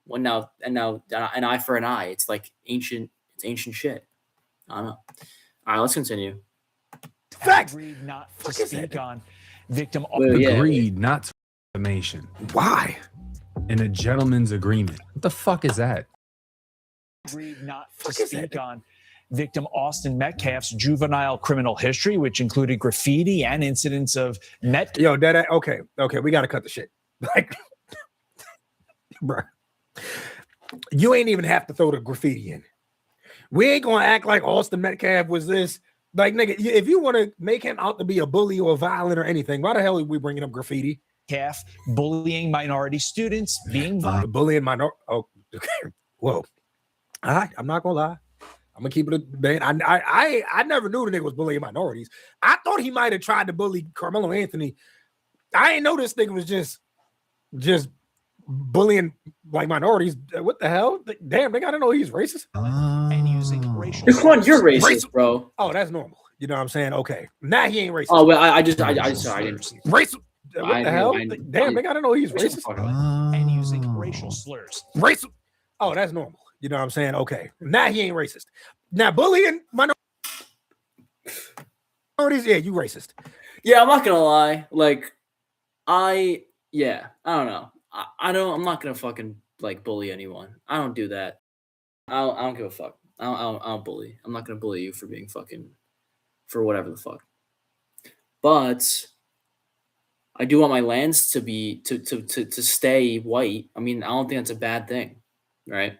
Now an eye for an eye. It's like ancient. It's ancient shit. I don't know. All right, let's continue. Facts. Agreed not to speak on victim. Agreed not to information. Why? In a gentleman's agreement. What the fuck is that? Agreed not to speak on victim Austin Metcalf's juvenile criminal history, which included graffiti and incidents of Yo, that okay, we gotta cut the shit. Like, bro, you ain't even have to throw the graffiti in. We ain't gonna act like Austin Metcalf was this. Like, nigga, if you want to make him out to be a bully or violent or anything, why the hell are we bringing up graffiti? Metcalf bullying minority students, being bullying minority. Oh, okay. Whoa. All right, I'm not gonna lie. I'm gonna keep it a man. I never knew the nigga was bullying minorities. I thought he might have tried to bully Carmelo Anthony. I ain't know this nigga was just bullying like minorities. What the hell? Damn, they gotta know he's racist. And using racial. You're racist, bro. Oh, that's normal. You know what I'm saying? Okay, now he ain't racist. Oh, well, I didn't. Racist. What the hell? Damn, they gotta know he's racist. And using racial slurs. Racist. Oh, that's normal. You know what I'm saying? Okay, now he ain't racist. Now bullying minorities, yeah, you racist. Yeah, I'm not gonna lie. Like, I don't know. I'm not gonna fucking like bully anyone. I don't do that. I don't give a fuck. I don't bully. I'm not gonna bully you for being fucking for whatever the fuck. But I do want my lands to be to stay white. I mean, I don't think that's a bad thing, right?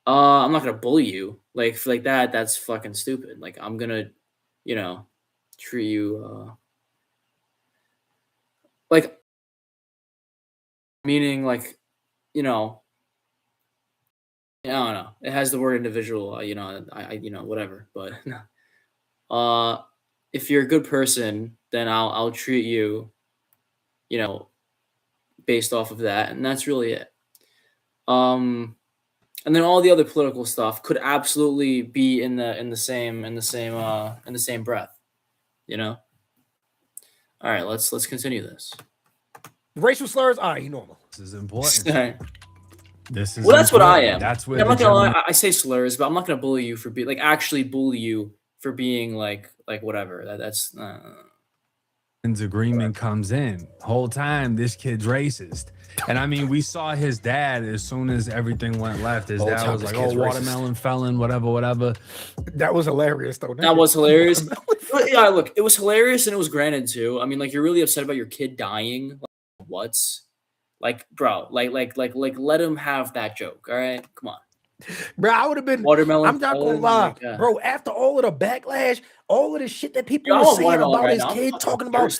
I'm not gonna bully you like that. That's fucking stupid. Like, I'm gonna, treat you like, meaning like, I don't know. It has the word individual. Whatever. But if you're a good person, then I'll treat you, based off of that, and that's really it. And then all the other political stuff could absolutely be in the same breath, All right, let's continue this. Racial slurs, all right, normal. This is important. This is that's what I am. That's where I'm not gonna lie. I say slurs, but I'm not gonna bully you for being actually bully you for being like whatever. That's agreement comes in. Whole time, this kid's racist. And I mean, we saw his dad as soon as everything went left. His dad was like, "Oh, watermelon felon, whatever." That was hilarious, though. That was hilarious. Yeah, look, it was hilarious and it was granted too. I mean, like, you're really upset about your kid dying. Like, what? Like, bro, like, let him have that joke. All right, come on. Bro, I would have been watermelon. I'm not gonna lie, bro. After all of the backlash, all of the shit that people were saying about his kid, talking about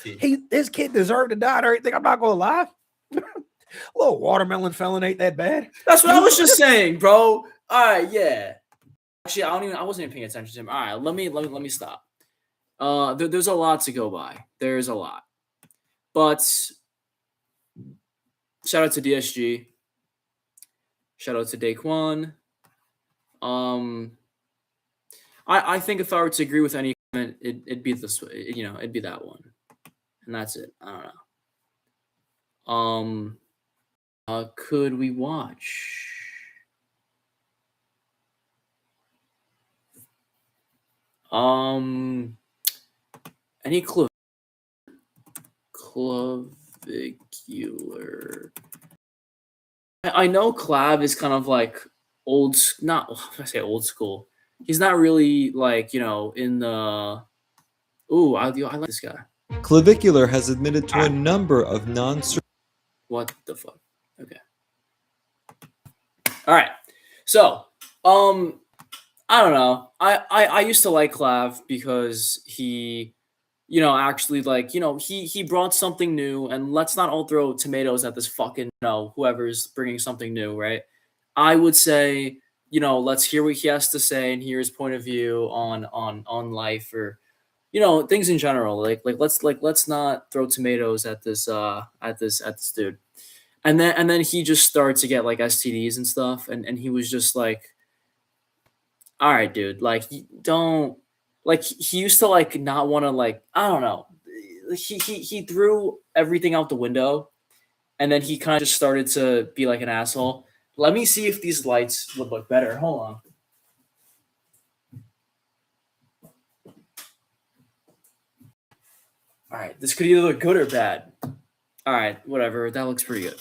his kid deserved to die and everything, I'm not gonna lie. Little watermelon felon ain't that bad. That's what I was just saying, bro. All right, yeah. Actually, I wasn't even paying attention to him. All right, let me stop. There's a lot to go by. There's a lot, but shout out to DSG. Shout out to Daquan. I think if I were to agree with any comment, it'd be this way. It'd be that one, and that's it. I don't know. Could we watch? Any clavicular? I know Clav is kind of like I say old school. He's not really like, in the. Ooh, I like this guy. Clavicular has admitted to a number of What the fuck? Okay. All right. So, I don't know. I used to like Clav because he, actually he brought something new, and let's not all throw tomatoes at this fucking, whoever's bringing something new, right? I would say, let's hear what he has to say and hear his point of view on life, or things in general. Let's not throw tomatoes at this dude. And then he just starts to get like STDs and stuff, and he was just like, all right, dude, like, don't, like, he used to like not want to, like, I don't know, he threw everything out the window, and then he kind of just started to be like an asshole. Let me see if these lights would look better. Hold on. All right, this could either look good or bad. All right, whatever. That looks pretty good.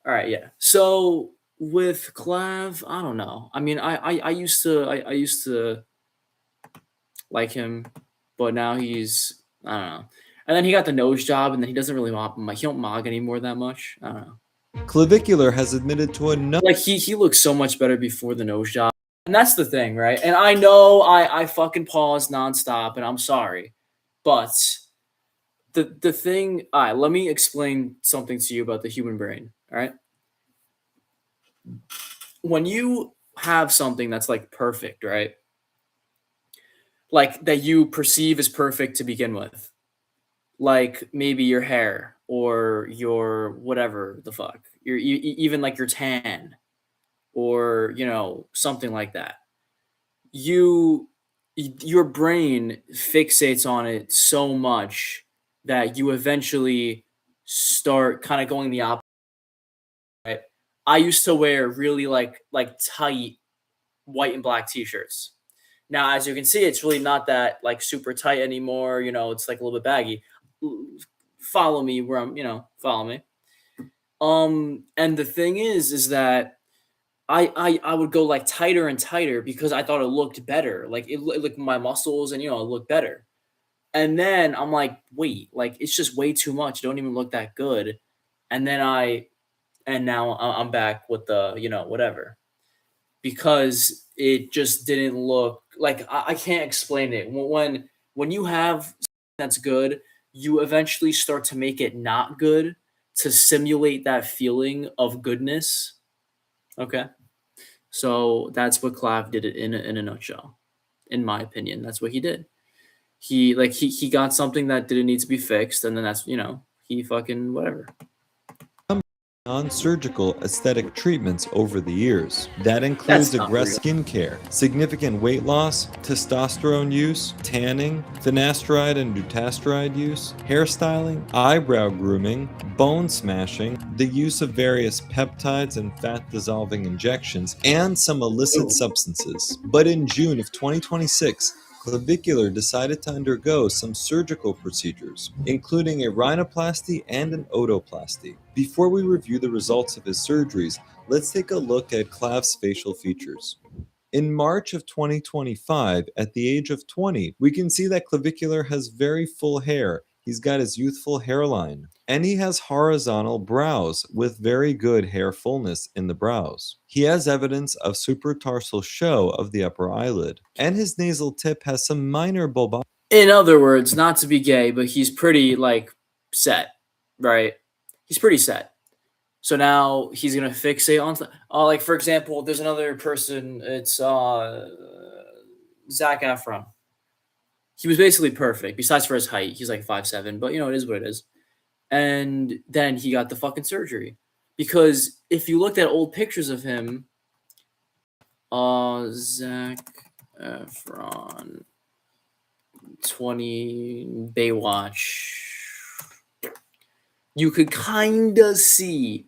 All right, yeah. So with Clav, I don't know. I mean, I used to like him, but now he's, I don't know. And then he got the nose job, and then he doesn't really he don't mog anymore that much. I don't know. Clavicular has admitted to a number. Like he looked so much better before the nose job, and that's the thing, right? And I know I fucking paused nonstop, and I'm sorry, but the thing. All right, let me explain something to you about the human brain. All right, when you have something that's like perfect, right? Like that you perceive as perfect to begin with, like maybe your hair or your whatever the fuck, even like your tan, or something like that. Your brain fixates on it so much that you eventually start kind of going the opposite. Right? I used to wear really like tight white and black t-shirts. Now, as you can see, it's really not that like super tight anymore. It's like a little bit baggy. Follow me where I'm, follow me. And the thing is that I would go like tighter and tighter because I thought it looked better. Like like my muscles and, it looked better. And then I'm like, wait, like it's just way too much. It don't even look that good. And now I'm back with the, whatever, because it just didn't look like, I can't explain it. When you have something that's good, you eventually start to make it not good to simulate that feeling of goodness. Okay. So that's what Clav did it in a nutshell. In my opinion, that's what he did. He got something that didn't need to be fixed, and then that's, he fucking whatever. Non-surgical aesthetic treatments over the years. That includes aggressive skincare, significant weight loss, testosterone use, tanning, finasteride and dutasteride use, hairstyling, eyebrow grooming, bone smashing, the use of various peptides and fat-dissolving injections, and some illicit substances. But in June of 2026, Clavicular decided to undergo some surgical procedures, including a rhinoplasty and an otoplasty. Before we review the results of his surgeries, let's take a look at Clav's facial features. In March of 2025, at the age of 20, we can see that Clavicular has very full hair. He's got his youthful hairline, and he has horizontal brows with very good hair fullness in the brows. He has evidence of supratarsal show of the upper eyelid, and his nasal tip has some minor bulbosity. In other words, not to be gay, but he's pretty, like, set, right? He's pretty set. So now he's gonna fixate on, like, for example, there's another person. It's Zac Efron. He was basically perfect, besides for his height. He's like 5'7", but it is what it is. And then he got the fucking surgery, because if you looked at old pictures of him, Zac Efron, 20 Baywatch, you could kind of see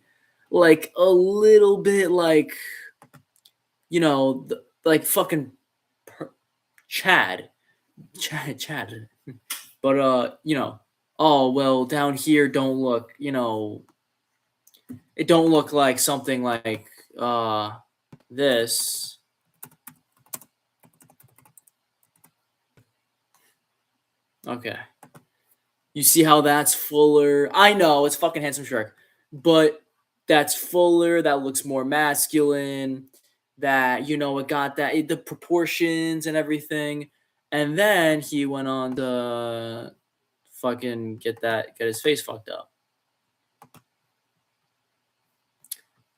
like a little bit like, like fucking Chad. But, oh, well, down here don't look, it don't look like something like this. Okay. You see how that's fuller? I know, it's fucking Handsome Shrek. But that's fuller, that looks more masculine, that, it got that, the proportions and everything. And then he went on to fucking get his face fucked up.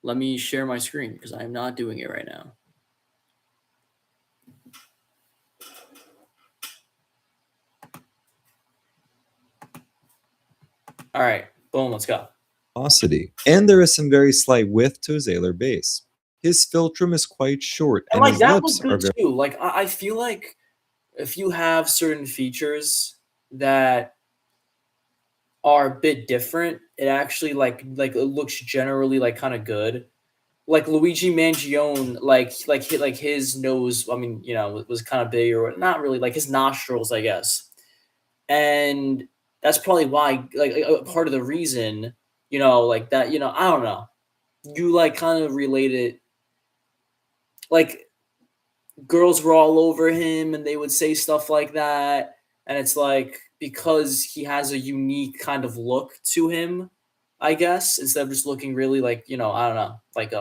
Let me share my screen, because I am not doing it right now. All right, boom, let's go. And there is some very slight width to his alar base. His philtrum is quite short, and his lips are very... too. Like, I feel like if you have certain features that are a bit different, it actually like it looks generally like kind of good. Like Luigi Mangione, like his nose, I mean, was kind of big, or not really, like his nostrils, I guess. And that's probably why, like, part of the reason, like that, I don't know. You like kind of relate it, like girls were all over him and they would say stuff like that. And it's like, because he has a unique kind of look to him, I guess, instead of just looking really like, I don't know, like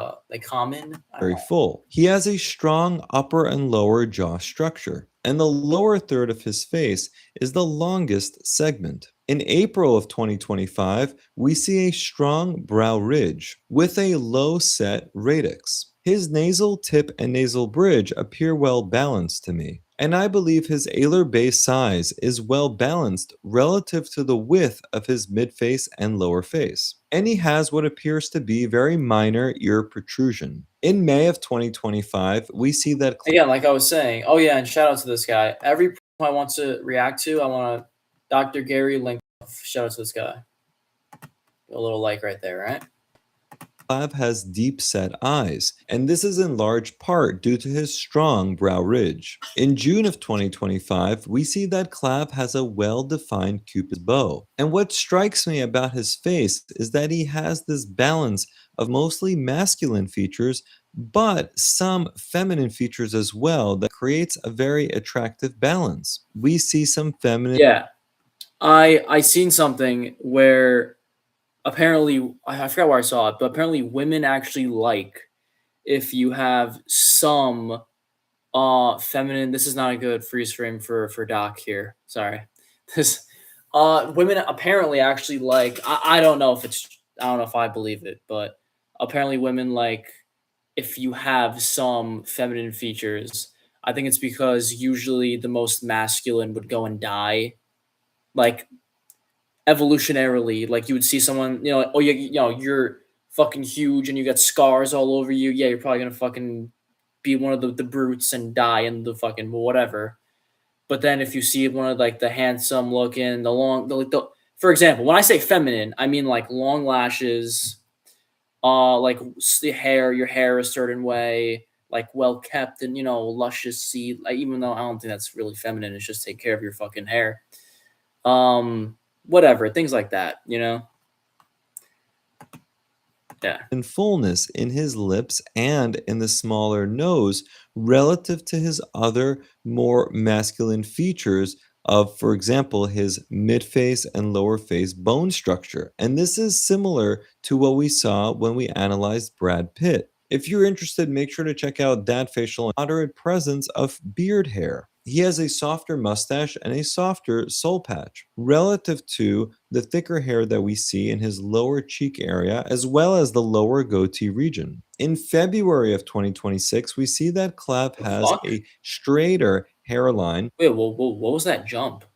common. Very full. He has a strong upper and lower jaw structure, and the lower third of his face is the longest segment. In April of 2025, we see a strong brow ridge with a low set radix. His nasal tip and nasal bridge appear well balanced to me, and I believe his alar base size is well balanced relative to the width of his midface and lower face. And he has what appears to be very minor ear protrusion. In May of 2025, we see that... Again, like I was saying, oh yeah, and shout out to this guy. Every person I want to react to, I want to... Dr. Gary Link, shout out to this guy. A little like right there, right? Clav has deep-set eyes, and this is in large part due to his strong brow ridge. In June of 2025, we see that Clav has a well-defined Cupid's bow. And what strikes me about his face is that he has this balance of mostly masculine features, but some feminine features as well, that creates a very attractive balance. We see some feminine... Yeah. I seen something where... apparently, I forgot where I saw it, but apparently women actually like if you have some feminine... This is not a good freeze frame for Doc here. Sorry. This women apparently actually like... I don't know if I believe it, but apparently women like if you have some feminine features. I think it's because usually the most masculine would go and die. Like, evolutionarily, like you would see someone, oh, you're fucking huge and you got scars all over you. Yeah, you're probably gonna fucking be one of the brutes and die in the fucking whatever. But then if you see one of like the handsome looking, for example, when I say feminine, I mean like long lashes, like the hair, your hair a certain way, like well kept and luscious seed. Like, even though I don't think that's really feminine, it's just take care of your fucking hair. Whatever, things like that. Yeah. And fullness in his lips and in the smaller nose relative to his other more masculine features of, for example, his midface and lower face bone structure. And this is similar to what we saw when we analyzed Brad Pitt. If you're interested, make sure to check out that facial and moderate presence of beard hair. He has a softer mustache and a softer soul patch relative to the thicker hair that we see in his lower cheek area, as well as the lower goatee region. In February of 2026, we see that Clav has a straighter hairline. Wait, what was that jump?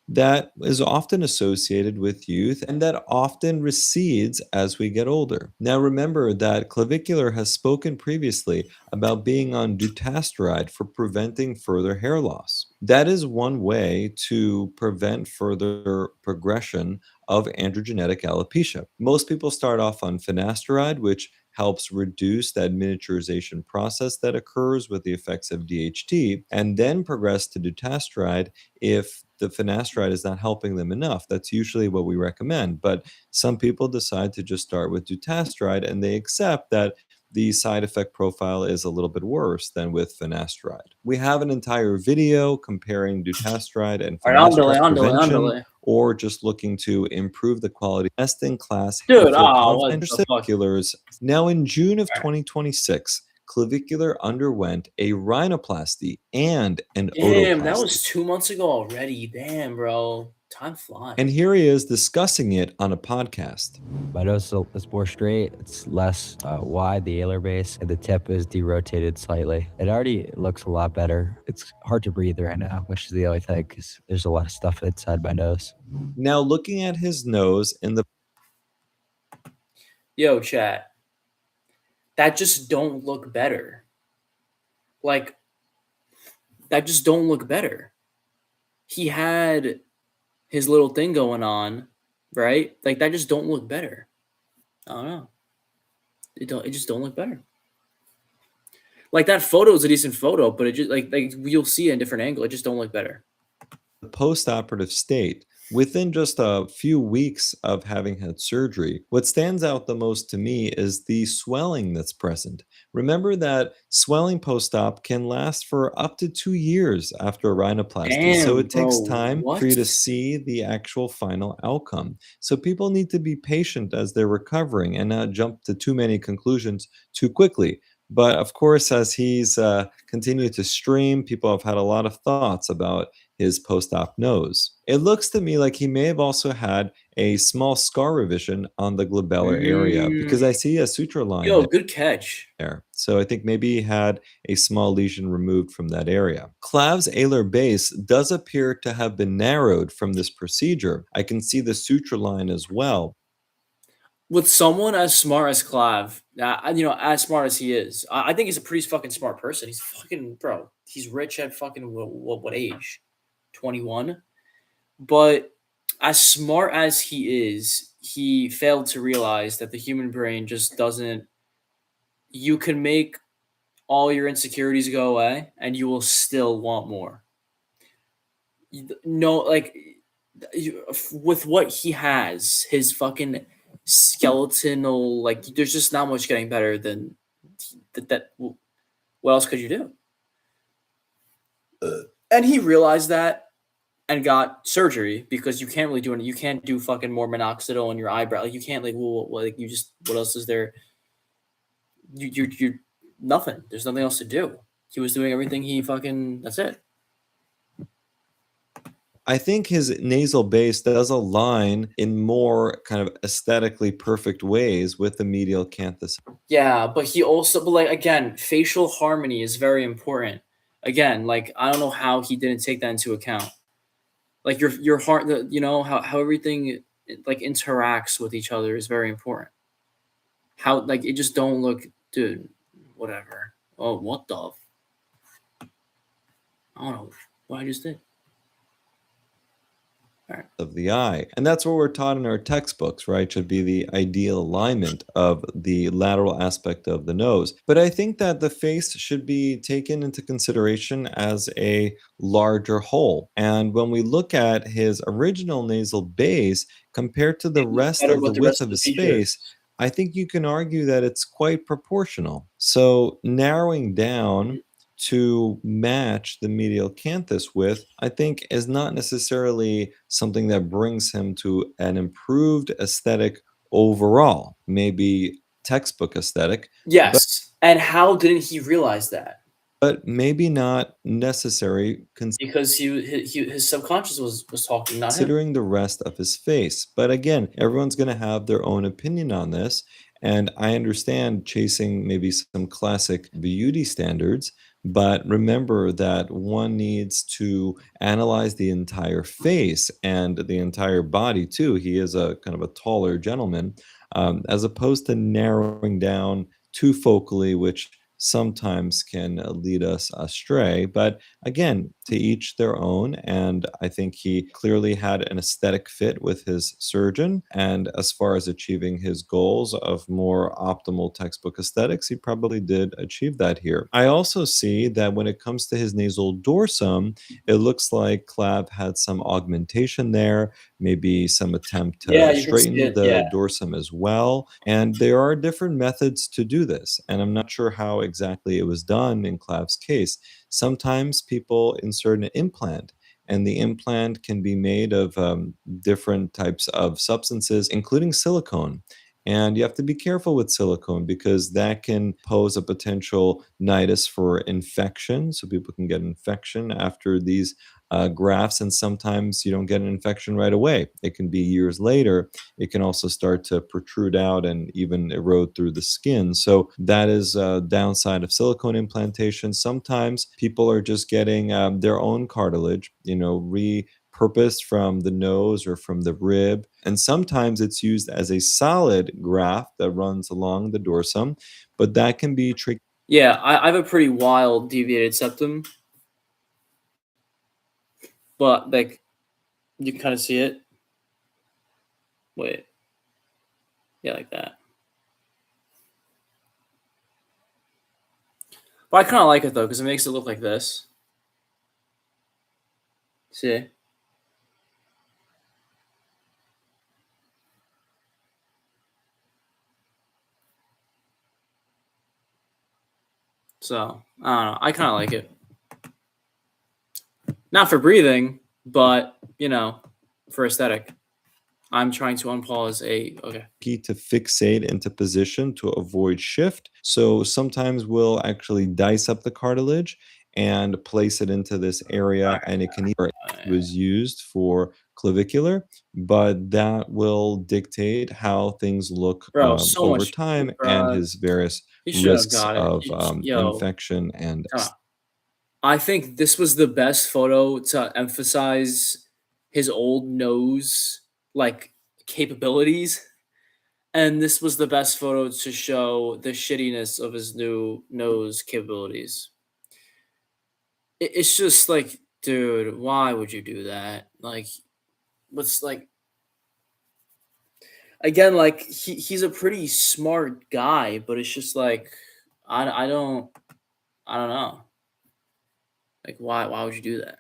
That is often associated with youth and that often recedes as we get older. Now, remember that Clavicular has spoken previously about being on dutasteride for preventing further hair loss. That is one way to prevent further progression of androgenetic alopecia. Most people start off on finasteride, which helps reduce that miniaturization process that occurs with the effects of DHT, and then progress to dutasteride if the finasteride is not helping them enough. That's usually what we recommend. But some people decide to just start with dutasteride, and they accept that the side effect profile is a little bit worse than with finasteride. We have an entire video comparing dutasteride and finasteride prevention, or just looking to improve the quality best in class claviculars. Now, in June of 2026, Clavicular underwent a rhinoplasty and an otoplasty. Damn, that was 2 months ago already. Damn, bro. Time flies. And here he is discussing it on a podcast. My nose is more straight. It's less wide, the alar base, and the tip is derotated slightly. It already looks a lot better. It's hard to breathe right now, which is the only thing, because there's a lot of stuff inside my nose. Now, looking at his nose in the... Yo, chat. That just don't look better. Like, that just don't look better. He had his little thing going on, right? Like, that just don't look better. I don't know. It just don't look better. Like, that photo is a decent photo, but it just like you'll see it in a different angle. It just don't look better. The post-operative state, within just a few weeks of having had surgery, what stands out the most to me is the swelling that's present. Remember that swelling post-op can last for up to 2 years after a rhinoplasty. Damn, so it takes bro, time what? for you to see the actual final outcome. So people need to be patient as they're recovering and not jump to too many conclusions too quickly. But of course, as he's continued to stream, people have had a lot of thoughts about his post-op nose. It looks to me like he may have also had a small scar revision on the glabellar area, because I see a suture line. Yo, good catch. There. So I think maybe he had a small lesion removed from that area. Clav's alar base does appear to have been narrowed from this procedure. I can see the suture line as well. With someone as smart as Clav, as smart as he is, I think he's a pretty fucking smart person. He's fucking, bro. He's rich at fucking what age? 21. But as smart as he is, he failed to realize that the human brain just doesn't. You can make all your insecurities go away, and you will still want more. No, like with what he has, his fucking skeletal, like there's just not much getting better than that. What else could you do? And he realized that and got surgery, because you can't really do it. You can't do fucking more minoxidil on your eyebrow. Like you can't what else is there? You nothing. There's nothing else to do. He was doing everything that's it. I think his nasal base does align in more kind of aesthetically perfect ways with the medial canthus. Yeah, but again, facial harmony is very important. Again, like I don't know how he didn't take that into account. Like your heart, how everything like interacts with each other is very important. How like it just don't look, dude. Whatever. Oh, what the? I don't know what I just did. of the eye. And that's what we're taught in our textbooks, right? Should be the ideal alignment of the lateral aspect of the nose. But I think that the face should be taken into consideration as a larger whole. And when we look at his original nasal base compared to the rest of the width of his face, I think you can argue that it's quite proportional. So narrowing down to match the medial canthus width, I think is not necessarily something that brings him to an improved aesthetic overall, maybe textbook aesthetic. Yes. And how didn't he realize that? But maybe not necessary because his subconscious was talking, not him. Considering the rest of his face. But again, everyone's going to have their own opinion on this. And I understand chasing maybe some classic beauty standards, but remember that one needs to analyze the entire face and the entire body too. He is a kind of a taller gentleman, as opposed to narrowing down too focally, which sometimes can lead us astray. But again, to each their own. And I think he clearly had an aesthetic fit with his surgeon. And as far as achieving his goals of more optimal textbook aesthetics, he probably did achieve that here. I also see that when it comes to his nasal dorsum, it looks like Clav had some augmentation there, maybe some attempt to straighten the dorsum as well. And there are different methods to do this. And I'm not sure how exactly it was done in Clav's case. Sometimes people insert an implant, and the implant can be made of different types of substances, including silicone. And you have to be careful with silicone because that can pose a potential nidus for infection. So people can get infection after these grafts, and sometimes you don't get an infection right away. It can be years later. It can also start to protrude out and even erode through the skin. So that is a downside of silicone implantation. Sometimes people are just getting their own cartilage, repurposed from the nose or from the rib. And sometimes it's used as a solid graft that runs along the dorsum, but that can be tricky. Yeah, I have a pretty wild deviated septum. But, like, you can kind of see it. Wait. Yeah, like that. But I kind of like it, though, because it makes it look like this. See? So, I don't know. I kind of like it. Not for breathing, but, for aesthetic. I'm trying to unpause to fixate into position to avoid shift. So sometimes we'll actually dice up the cartilage and place it into this area, and it can either was used for clavicular, but that will dictate how things look over time and his various risks of infection and I think this was the best photo to emphasize his old nose capabilities, and this was the best photo to show the shittiness of his new nose capabilities. It's just like, dude, why would you do that? Again, he's a pretty smart guy, but it's just like I don't know. Like, why would you do that?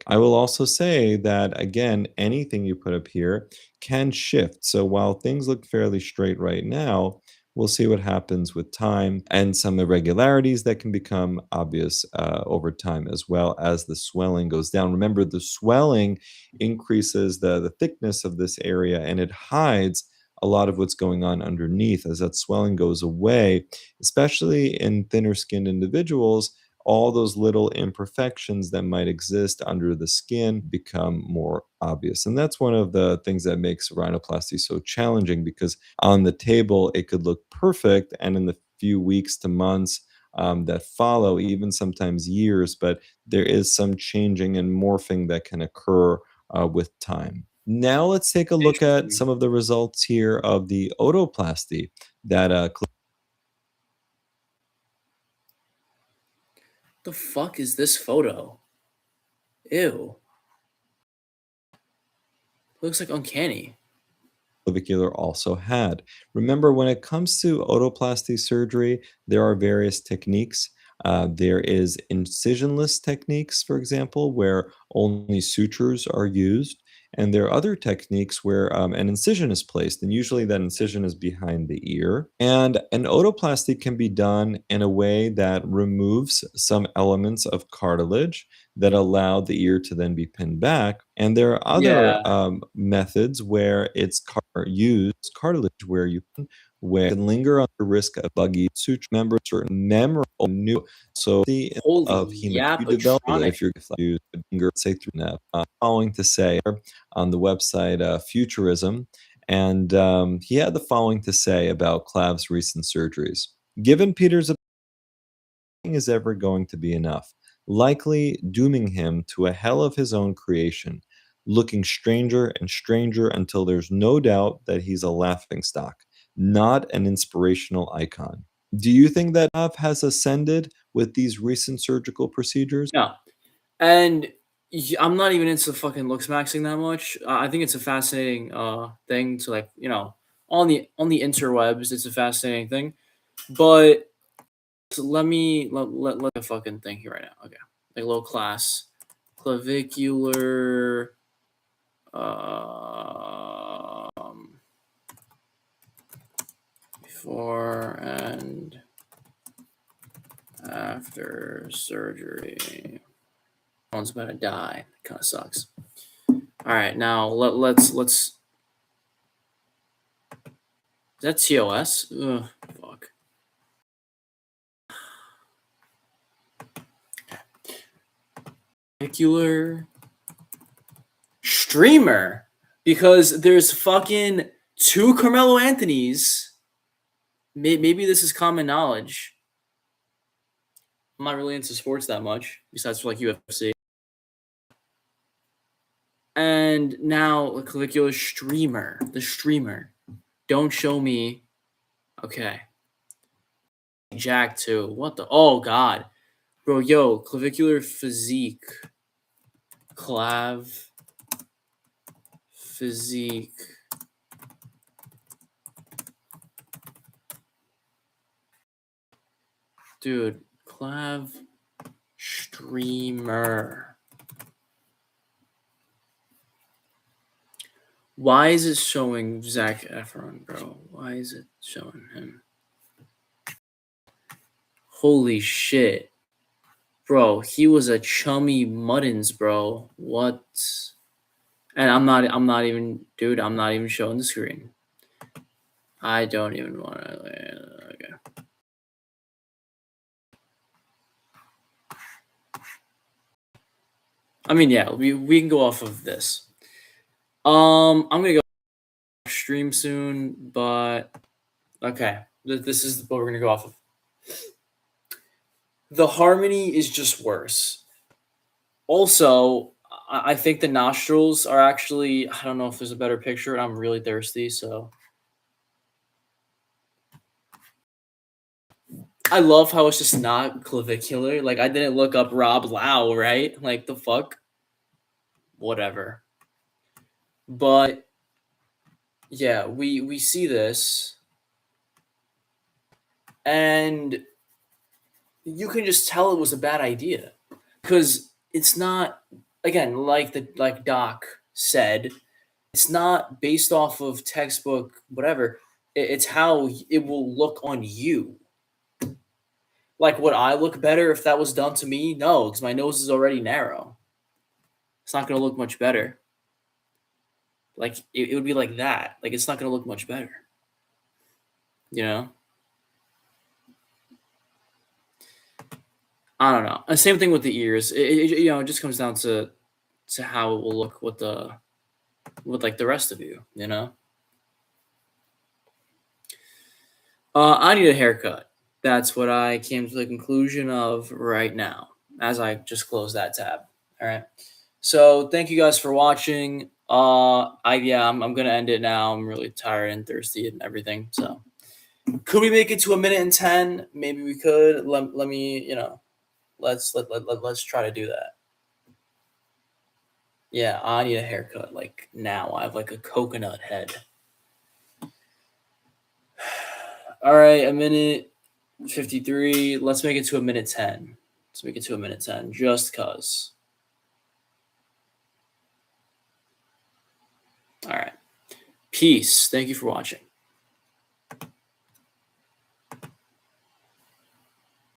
I will also say that, again, anything you put up here can shift. So while things look fairly straight right now, we'll see what happens with time and some irregularities that can become obvious over time, as well as the swelling goes down. Remember, the swelling increases the thickness of this area, and it hides a lot of what's going on underneath. As that swelling goes away, especially in thinner skinned individuals, all those little imperfections that might exist under the skin become more obvious. And that's one of the things that makes rhinoplasty so challenging, because on the table, it could look perfect, and in the few weeks to months that follow, even sometimes years, but there is some changing and morphing that can occur with time. Now let's take a look at some of the results here of the otoplasty that The fuck is this photo? Ew. Looks like uncanny. Clavicular also had. Remember, when it comes to otoplasty surgery, there are various techniques. There is incisionless techniques, for example, where only sutures are used. And there are other techniques where an incision is placed, and usually that incision is behind the ear. And an otoplasty can be done in a way that removes some elements of cartilage that allow the ear to then be pinned back. And there are other methods where it's used cartilage where you can linger on the risk of buggy suture. Remember certain memorable new of hematuria development if you're used finger say through that. Following to say on the website Futurism, and he had the following to say about Clav's recent surgeries. Given Peter's opinion is ever going to be enough, likely dooming him to a hell of his own creation, looking stranger and stranger until there's no doubt that he's a laughingstock, not an inspirational icon. Do you think that Clav has ascended with these recent surgical procedures? No. And I'm not even into fucking looks maxing that much. I think it's a fascinating thing to, like, you know, on the interwebs, it's a fascinating thing. But let me let a fucking thing here right now. Okay. Like low class clavicular before and after surgery. One's about to die. That kind of sucks. All right, now let's. Is that TOS? Ugh, fuck. Particular streamer, because there's fucking 2 Carmelo Anthonys. Maybe this is common knowledge. I'm not really into sports that much, besides for like UFC. And now a clavicular streamer, the streamer. Don't show me. Okay. Jack too. What the? Oh God, bro. Yo, clavicular physique. Clav. Physique. Dude, Clav streamer. Why is it showing Zac Efron, bro? Why is it showing him? Holy shit. Bro, he was a chummy Muddins, bro. What? And I'm not even, dude, I'm not even showing the screen. I don't even want to. Okay. I mean, yeah, we can go off of this. I'm gonna go stream soon, but okay, this is what we're gonna go off of. The harmony is just worse. Also, I think the nostrils are actually, I don't know if there's a better picture, and I'm really thirsty, so. I love how it's just not clavicular. Like, I didn't look up Rob Lau, right? Like, the fuck? Whatever. But, yeah, we see this. And you can just tell it was a bad idea. Because it's not, again, like Doc said, it's not based off of textbook, whatever. It's how it will look on you. Like, would I look better if that was done to me? No, because my nose is already narrow. It's not going to look much better. Like, it would be like that. Like, it's not going to look much better. You know? I don't know. And same thing with the ears. It just comes down to how it will look with like the rest of you, you know? I need a haircut. That's what I came to the conclusion of right now, as I just closed that tab. All right. So thank you guys for watching. I'm gonna end it now. I'm really tired and thirsty and everything. So could we make it to 1 minute and 10? Maybe we could. Let me Let's try to do that. Yeah, I need a haircut like now. I have like a coconut head. All right, a minute 53. Let's make it to a minute 10. Let's make it to a minute 10 just cuz. All right. Peace. Thank you for watching.